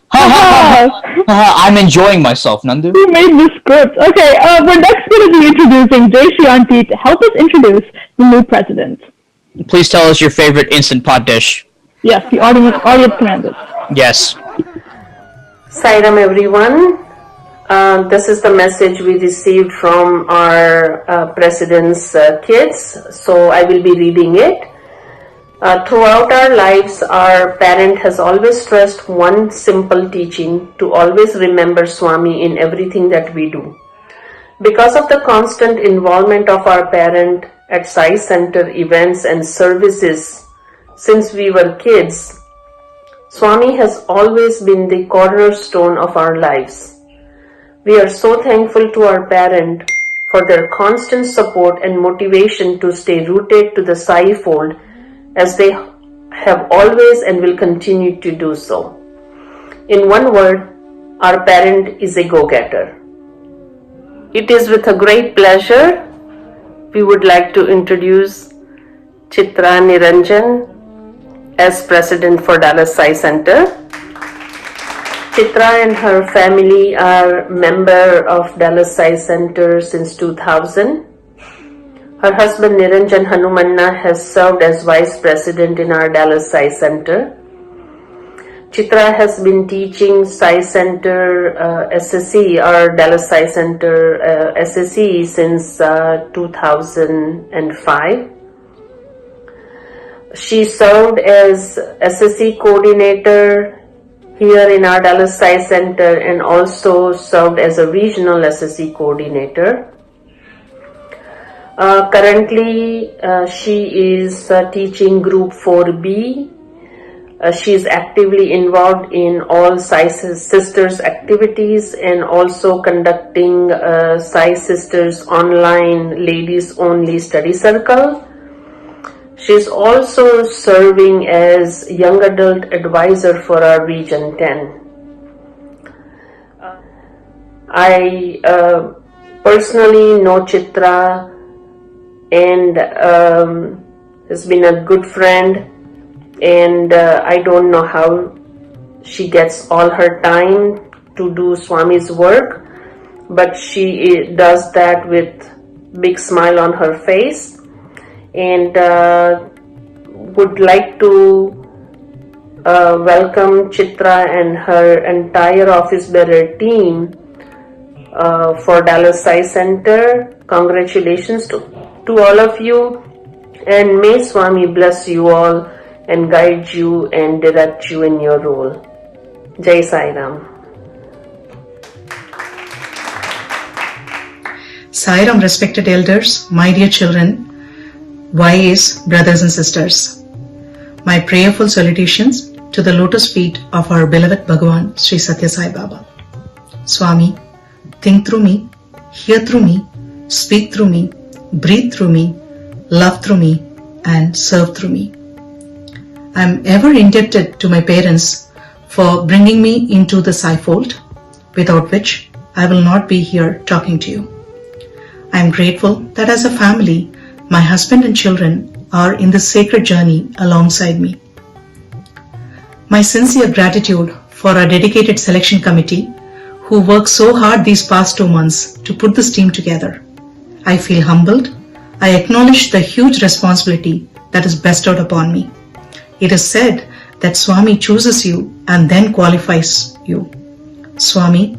I'm enjoying myself, Nandu. Who made this script? Okay, we're next going to be introducing Jay Shianti to help us introduce the new president. Please tell us your favorite Instant Pot dish. Yes, the audience commanded. Yes. Sairam everyone. This is the message we received from our president's kids, so I will be reading it. Throughout our lives, our parent has always stressed one simple teaching: to always remember Swami in everything that we do. Because of the constant involvement of our parent at Sai Center events and services since we were kids, Swami has always been the cornerstone of our lives. We are so thankful to our parent for their constant support and motivation to stay rooted to the Sai fold as they have always and will continue to do so. In one word, our parent is a go-getter. It is with a great pleasure we would like to introduce Chitra Niranjan as President for Dallas Sai Center. Chitra and her family are member of Dallas Sai Center since 2000. Her husband Niranjan Hanumanna has served as Vice President in our Dallas Sai Center. Chitra has been teaching Sai Center SSE, our Dallas Sai Center SSE since 2005. She served as SSE coordinator here in our Dallas Sai Center and also served as a regional SSE coordinator. Currently, she is teaching Group 4B. She is actively involved in all Sai Sisters activities and also conducting Sai Sisters online ladies only study circle. She is also serving as young adult advisor for our Region 10. I personally know Chitra and has been a good friend, and I don't know how she gets all her time to do Swami's work, but she does that with big smile on her face, and would like to welcome Chitra and her entire office bearer team for Dallas Sai Center. Congratulations to all of you, and may Swami bless you all and guide you and direct you in your role. Jai Sai Ram. Sai Ram, respected elders, my dear children, YAs, brothers and sisters. My prayerful salutations to the lotus feet of our beloved Bhagavan Sri Satya Sai Baba. Swami, think through me, hear through me, speak through me, breathe through me, love through me, and serve through me. I am ever indebted to my parents for bringing me into the Sai fold, without which I will not be here talking to you. I am grateful that as a family, my husband and children are in this sacred journey alongside me. My sincere gratitude for our dedicated selection committee who worked so hard these past 2 months to put this team together. I feel humbled. I acknowledge the huge responsibility that is bestowed upon me. It is said that Swami chooses you and then qualifies you. Swami,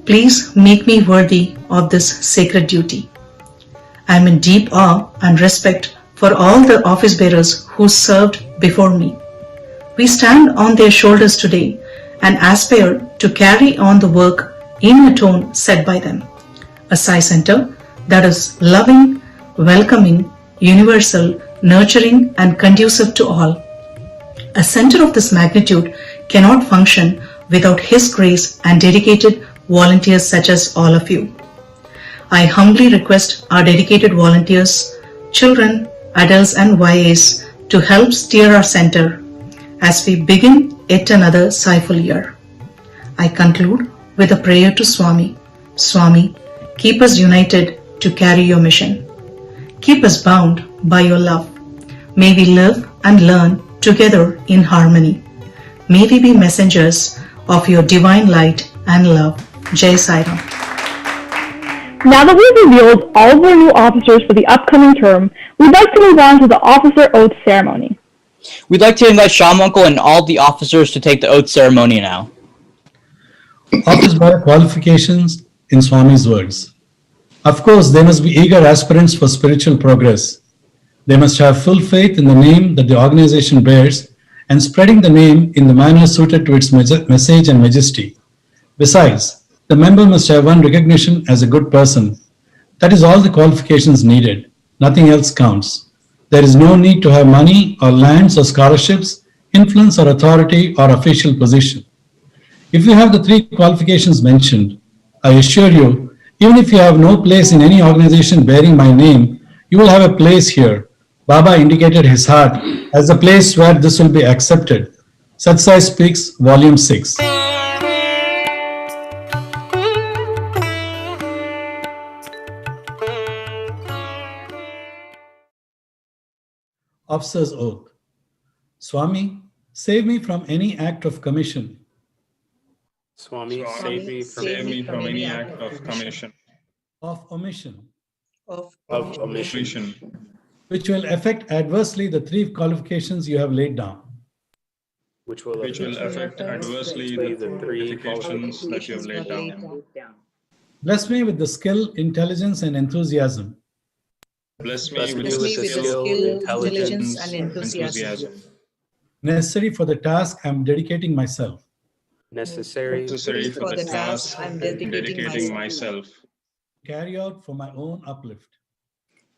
please make me worthy of this sacred duty. I am in deep awe and respect for all the office bearers who served before me. We stand on their shoulders today and aspire to carry on the work in a tone set by them. A Sai Center that is loving, welcoming, universal, nurturing, and conducive to all. A center of this magnitude cannot function without His grace and dedicated volunteers such as all of you. I humbly request our dedicated volunteers, children, adults, and YAs to help steer our center as we begin yet another Saiful year. I conclude with a prayer to Swami. Swami, keep us united to carry your mission. Keep us bound by your love. May we live and learn together in harmony. May we be messengers of your divine light and love. Jai Sai Ram. Now that we've revealed all of our new officers for the upcoming term, we'd like to move on to the officer oath ceremony. We'd like to invite Sham Uncle and all the officers to take the oath ceremony now. Office bearer qualifications in Swami's words. Of course, they must be eager aspirants for spiritual progress. They must have full faith in the name that the organization bears and spreading the name in the manner suited to its message and majesty. Besides, the member must have won recognition as a good person. That is all the qualifications needed. Nothing else counts. There is no need to have money or lands or scholarships, influence or authority or official position. If you have the 3 qualifications mentioned, I assure you, Even if you have no place in any organization bearing my name, you will have a place here. Baba indicated his heart as the place where this will be accepted. Satsai Speaks, Volume 6. Officer's Oath. Swami, save me from any act of commission. Swami, save me from any act of commission, Of omission. of omission, Which will affect adversely the three qualifications you have laid down. which will affect adversely the three qualifications that you have laid down. Bless me with the skill, intelligence, and enthusiasm. Bless me with the skill, intelligence, and enthusiasm Necessary for the task I am dedicating myself. necessary for the task I'm dedicating myself Carry out for my own uplift.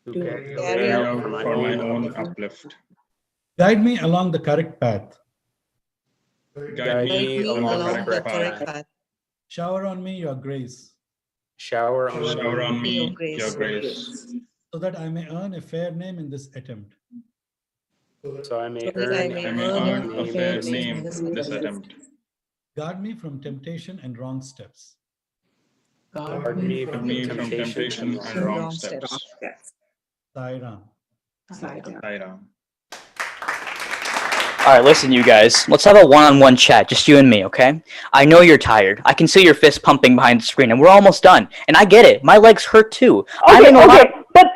to carry out for my own uplift. Guide me along the correct path. Guide me along the correct path. Shower on me your grace. Shower on me your grace, So that I may earn a fair name in this attempt. so I may earn a fair name in this attempt. Guard me from temptation and wrong steps. Guard me from temptation and wrong steps. Sai Ram. Sai Ram. All right, listen, you guys. Let's have a one-on-one chat, just you and me, okay? I know you're tired. I can see your fist pumping behind the screen, and we're almost done. And I get it. My legs hurt too. Okay, but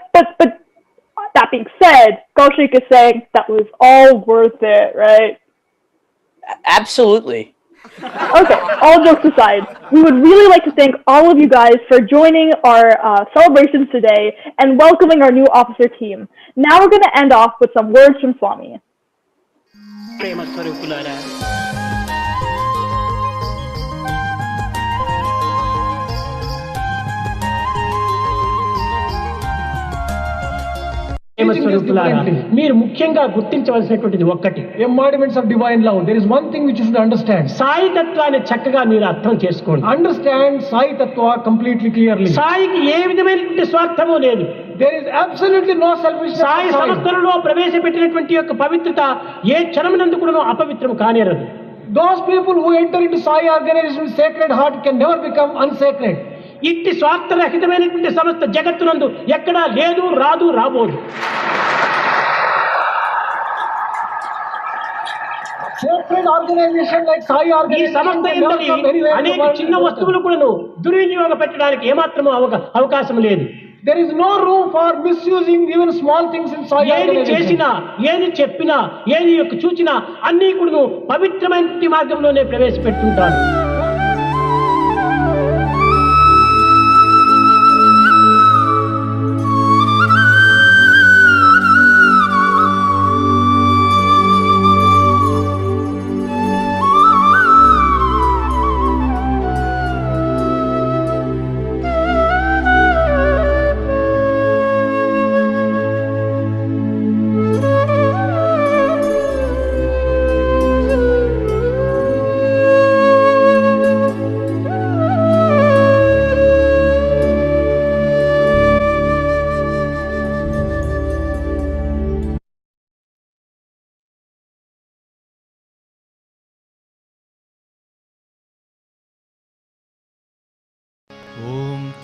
that being said, Kaushik is saying that was all worth it, right? Absolutely. Okay, all jokes aside, we would really like to thank all of you guys for joining our celebrations today and welcoming our new officer team. Now we're going to end off with some words from Swami. ప్రేమ స్వరూపులారా, మీరు ముఖ్యంగా గుర్తించవలసినటువంటిది ఒక్కటి, embodiments of divine love. There is one thing which you should understand. Sai తత్వాన్ని చక్కగా మీరు అర్థం చేసుకోండి. అండర్స్టాండ్ సాయి తత్వ కంప్లీట్లీ క్లియర్లీ. సాయికి ఏ విధమైనటువంటి స్వార్థము లేదు. There is absolutely no selfish. Sai సంస్థలలో ప్రవేశపెట్టినటువంటి యొక్క పవిత్రత ఏ క్షణమునందు కూడా అపవిత్రం కానేరదు. Those people who enter into Sai organization with sacred heart can never become unsacred. ఇట్టి స్వార్థరహితమైనటువంటి సంస్థ జగత్తునందు ఎక్కడా లేదు, రాదు, రాబోదు. Sacred organization like Sai organization. ఈ సంస్థ యందు అనేక చిన్న వస్తువులు కూడాను దుర్వినియోగ పెట్టడానికి ఏమాత్రము అవకాశం లేదు. There is no room for misusing even small things in Sai organization. ఏది చేసినా, ఏది చెప్పినా, ఏది యొక్క చూచినా అన్నీ కూడాను పవిత్రమైన మార్గంలోనే ప్రవేశపెట్టుంటారు.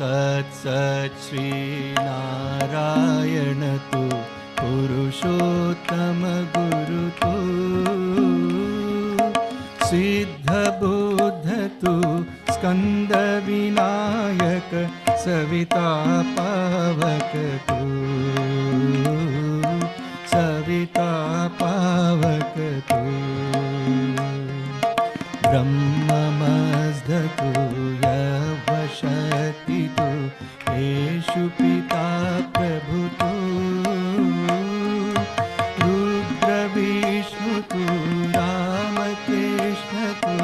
तत्सत् श्रीनारायण तु पुरुषोत्तम गुरु तु सिद्धबुद्ध तु स्कन्दविनायक सविता पावक तु सविता पावक तु ब्रह्ममस्धतु यवशति तु येषु पिता प्रभु तु रुद्रविष्णु तु रामकृष्ण तु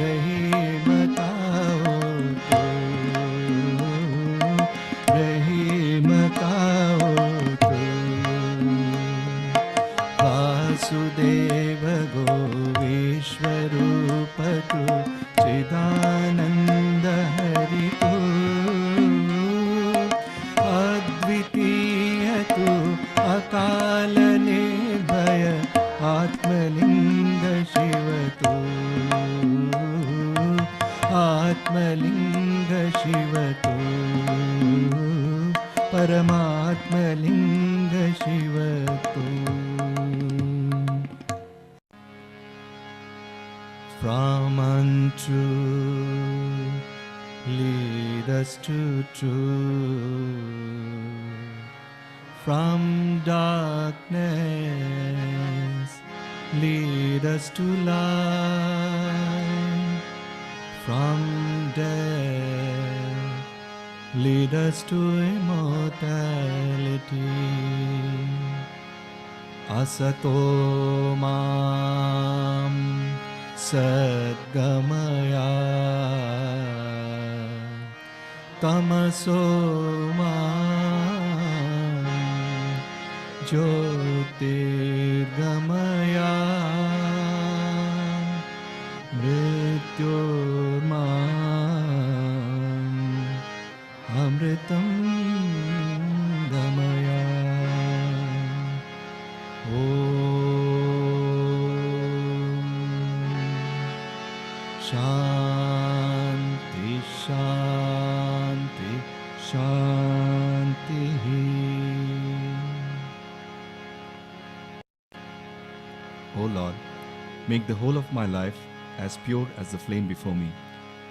रहीमताओ तु रहीमताओ तु वासुदेव गो विश्वरूप तु चिदानन्द हरि तु शिवतो परमात्मलिङ्ग शिवतो from untruth lead us to truth, from darkness lead us to light, from death lead us to immortality. Asato mam Sadgamaya Tamaso mam Jyotirgamaya Mrityormam Amritam Gamaya. Shanti, Shanti, Shanti. O Lord, make the whole of my life as pure as the flame before me.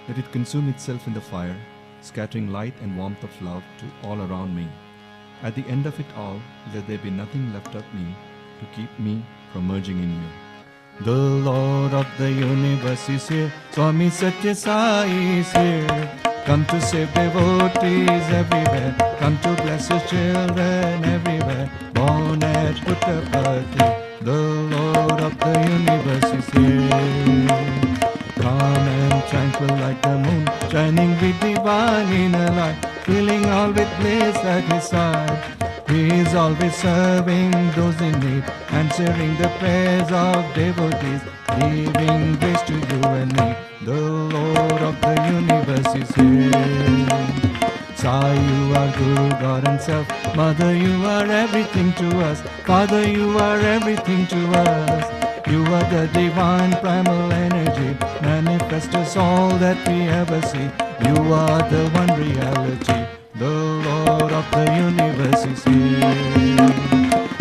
Let it consume itself in the fire, scattering light and warmth of love to all around me. At the end of it all, let there be nothing left of me to keep me from merging in you. The Lord of the universe is here, Swami Satya Sai is here. Come to save devotees everywhere, come to bless His children everywhere. Born at Puttaparthi, the Lord of the universe is here. Calm and tranquil like the moon, shining with divine inner light, filling all with bliss at His side. He is always serving those in need, answering the prayers of devotees, giving grace to you and me. The Lord of the universe is here. Sai, you are Guru, God and Self. Mother, you are everything to us. Father, you are everything to us. You are the divine primal energy, manifest us all that we ever see. You are the one reality. The Lord of the universe is here.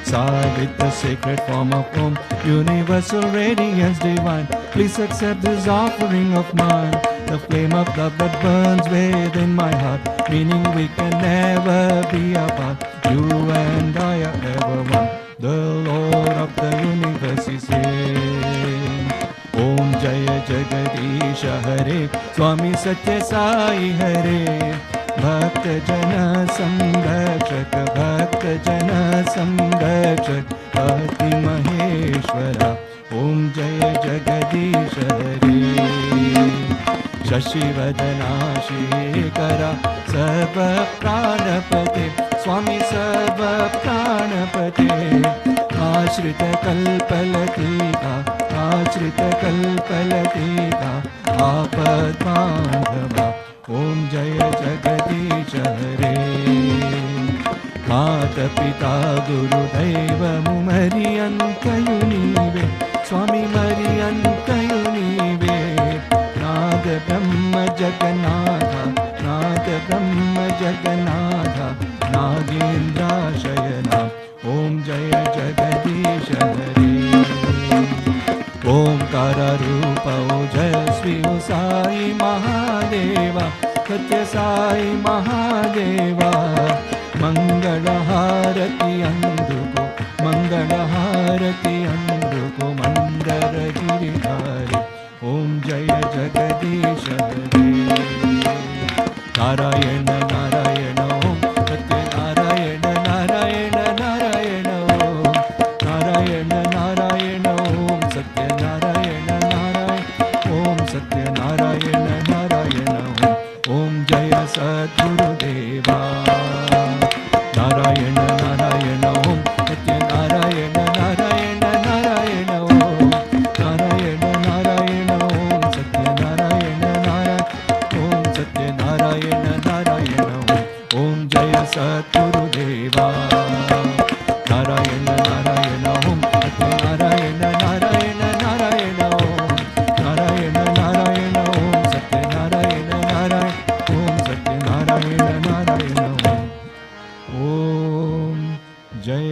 Sai with the sacred form of Om, universal radiance divine. Please accept this offering of mine, the flame of love that burns within my heart, meaning we can never be apart. You and I are ever one. The Lord of the universe is here. Om Jaya Jagadisha Hare, Swami Satya Sai Hare. भक्त जन संरक्षक, भक्त जन संरक्षक, पति महेश्वरा. ओम जय जगदीश हरे. शशिवदना शेखरा, सर्व प्राणपते, स्वामी सर्व प्राणपते. आश्रित कल्पलतिका, आश्रित कल्पलतिका, आपद बांधवा. ओम जय जगदीश हरे. मात पिता गुरुदैव मुमरि अंतयु नीवे, स्वामी मरि अंतयु नीवे. नाद ब्रह्म जगन्नाथ, नाद ब्रह्म जगन्नाथ, नागेन्द्राशयना. ओम जय जगदीश हरे. ओंकार रूप ओजस्वी साई महादेवा, सत्य साई महादेवा. मंगल हारति अंदुको, मंगल हारति अंदुको, मंदर गिरिधारी. ओम जय जगदीश हरे. नारायण नारायण ओम, सत्य नारायण नारायण नारायण ओम. नारायण नारायण ओम, सत्य नारायण नारायण ओम, सत्य नारायण नारायण ओम. ओम जय सद्गुरुदेवा. ॐ जय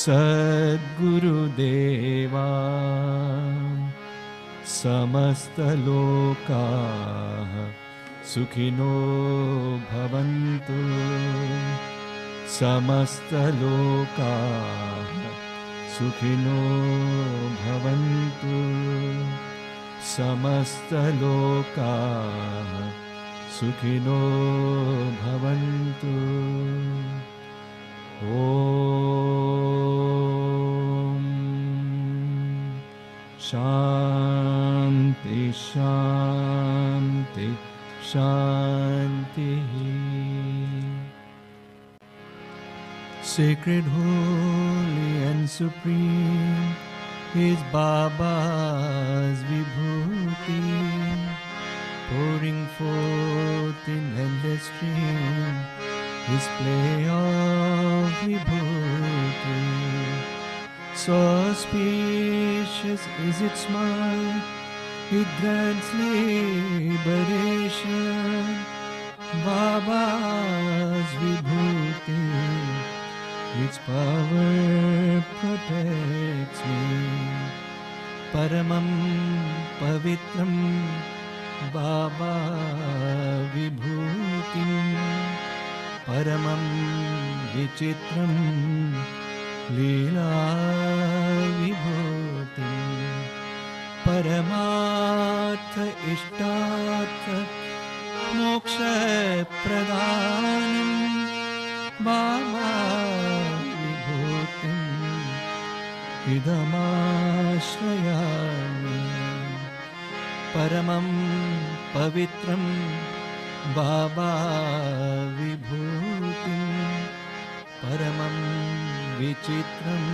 सद्गुरुदेवा समस्तलोकाः सुखिनो भवन्तु समस्तलोकाः सुखिनो भवन्तु समस्तलोकाः सुखिनो भवन्तु ॐ शान्ति शान्ति शान्तिः Sacred, holy and supreme is Baba's Vibhuti, pouring forth in endless stream his play of Vibhuti. So auspicious is its smile, it grants liberation. Baba's Vibhuti, its power protects me. Paramam Pavitram Baba Vibhutim, Paramam Vichitram Leela Vibhutim, Paramartha Ishtartha Moksha Pradhanam Baba Vibhutim Idamashayami. Paramam Pavitram Baba Vibhutim, Paramam Vichitram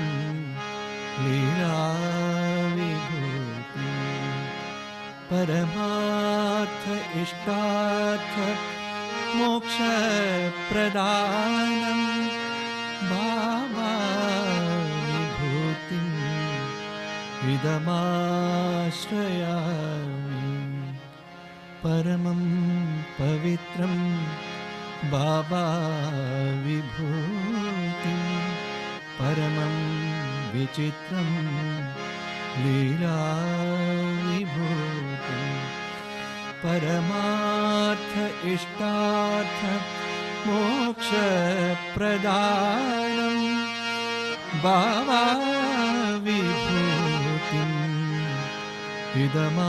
Leela Vibhutim, Paramartha Ishtartha Moksha Pradhanam Baba Vibhutim Idamashayami. Paramam Pavitram Baba Vibhutim, Paramam Vichitram Leela Vibhutim, Paramartha Ishtartha Moksha Pradhanam Baba Vibhutim Idamashayami.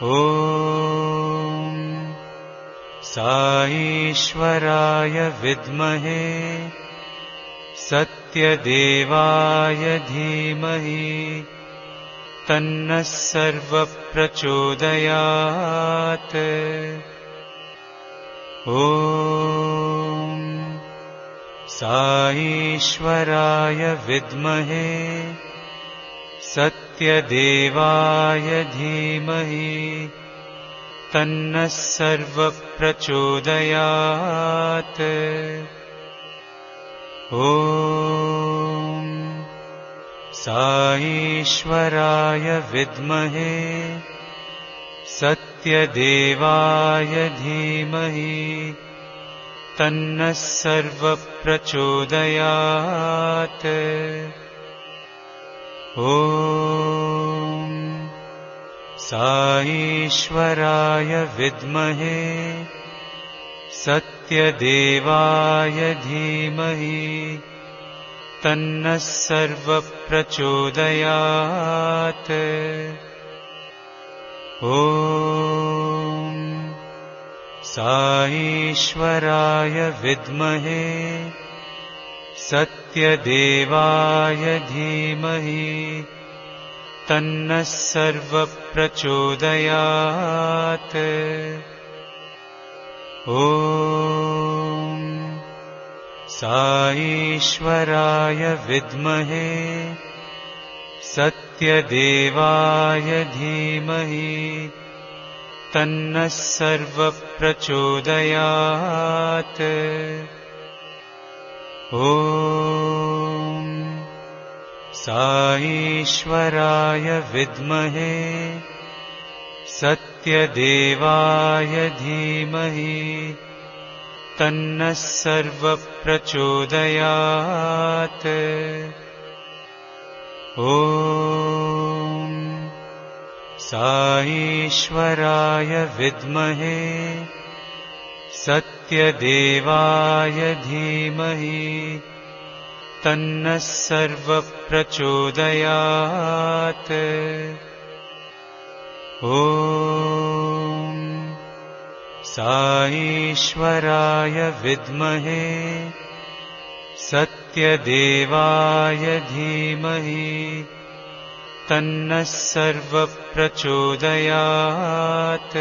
ॐ साईश्वराय विद्महे सत्यदेवाय धीमहि तन्नः सर्वप्रचोदयात्। ॐ साईश्वराय विद्महे सत्यदेवाय धीमहि तन्नः सर्वप्रचोदयात्। ॐ साईश्वराय विद्महे सत्यदेवाय धीमहि तन्नः सर्वप्रचोदयात्। ॐ साईश्वराय विद्महे सत्यदेवाय धीमहि तन्नः सर्वप्रचोदयात्। ॐ साईश्वराय विद्महे सत्यदेवाय धीमहि तन्नः सर्वप्रचोदयात्। ॐ साईश्वराय विद्महे सत्यदेवाय धीमहि तन्नः सर्वप्रचोदयात्। ॐ साईश्वराय विद्महे सत्यदेवाय धीमहि तन्नः सर्वप्रचोदयात्। ॐ साईश्वराय विद्महे सत्यदेवाय धीमहि तन्नः सर्वप्रचोदयात्। ॐ साईश्वराय विद्महे सत्यदेवाय धीमहि तन्नः सर्वप्रचोदयात्। ॐ साईश्वराय विद्महे सत्यदेवाय धीमहि तन्नः सर्वप्रचोदयात्। ॐ साईश्वराय विद्महे सत्यदेवाय धीमहि तन्नः सर्वप्रचोदयात्। ॐ साईश्वराय विद्महे सत्यदेवाय धीमहि तन्नः सर्वप्रचोदयात्।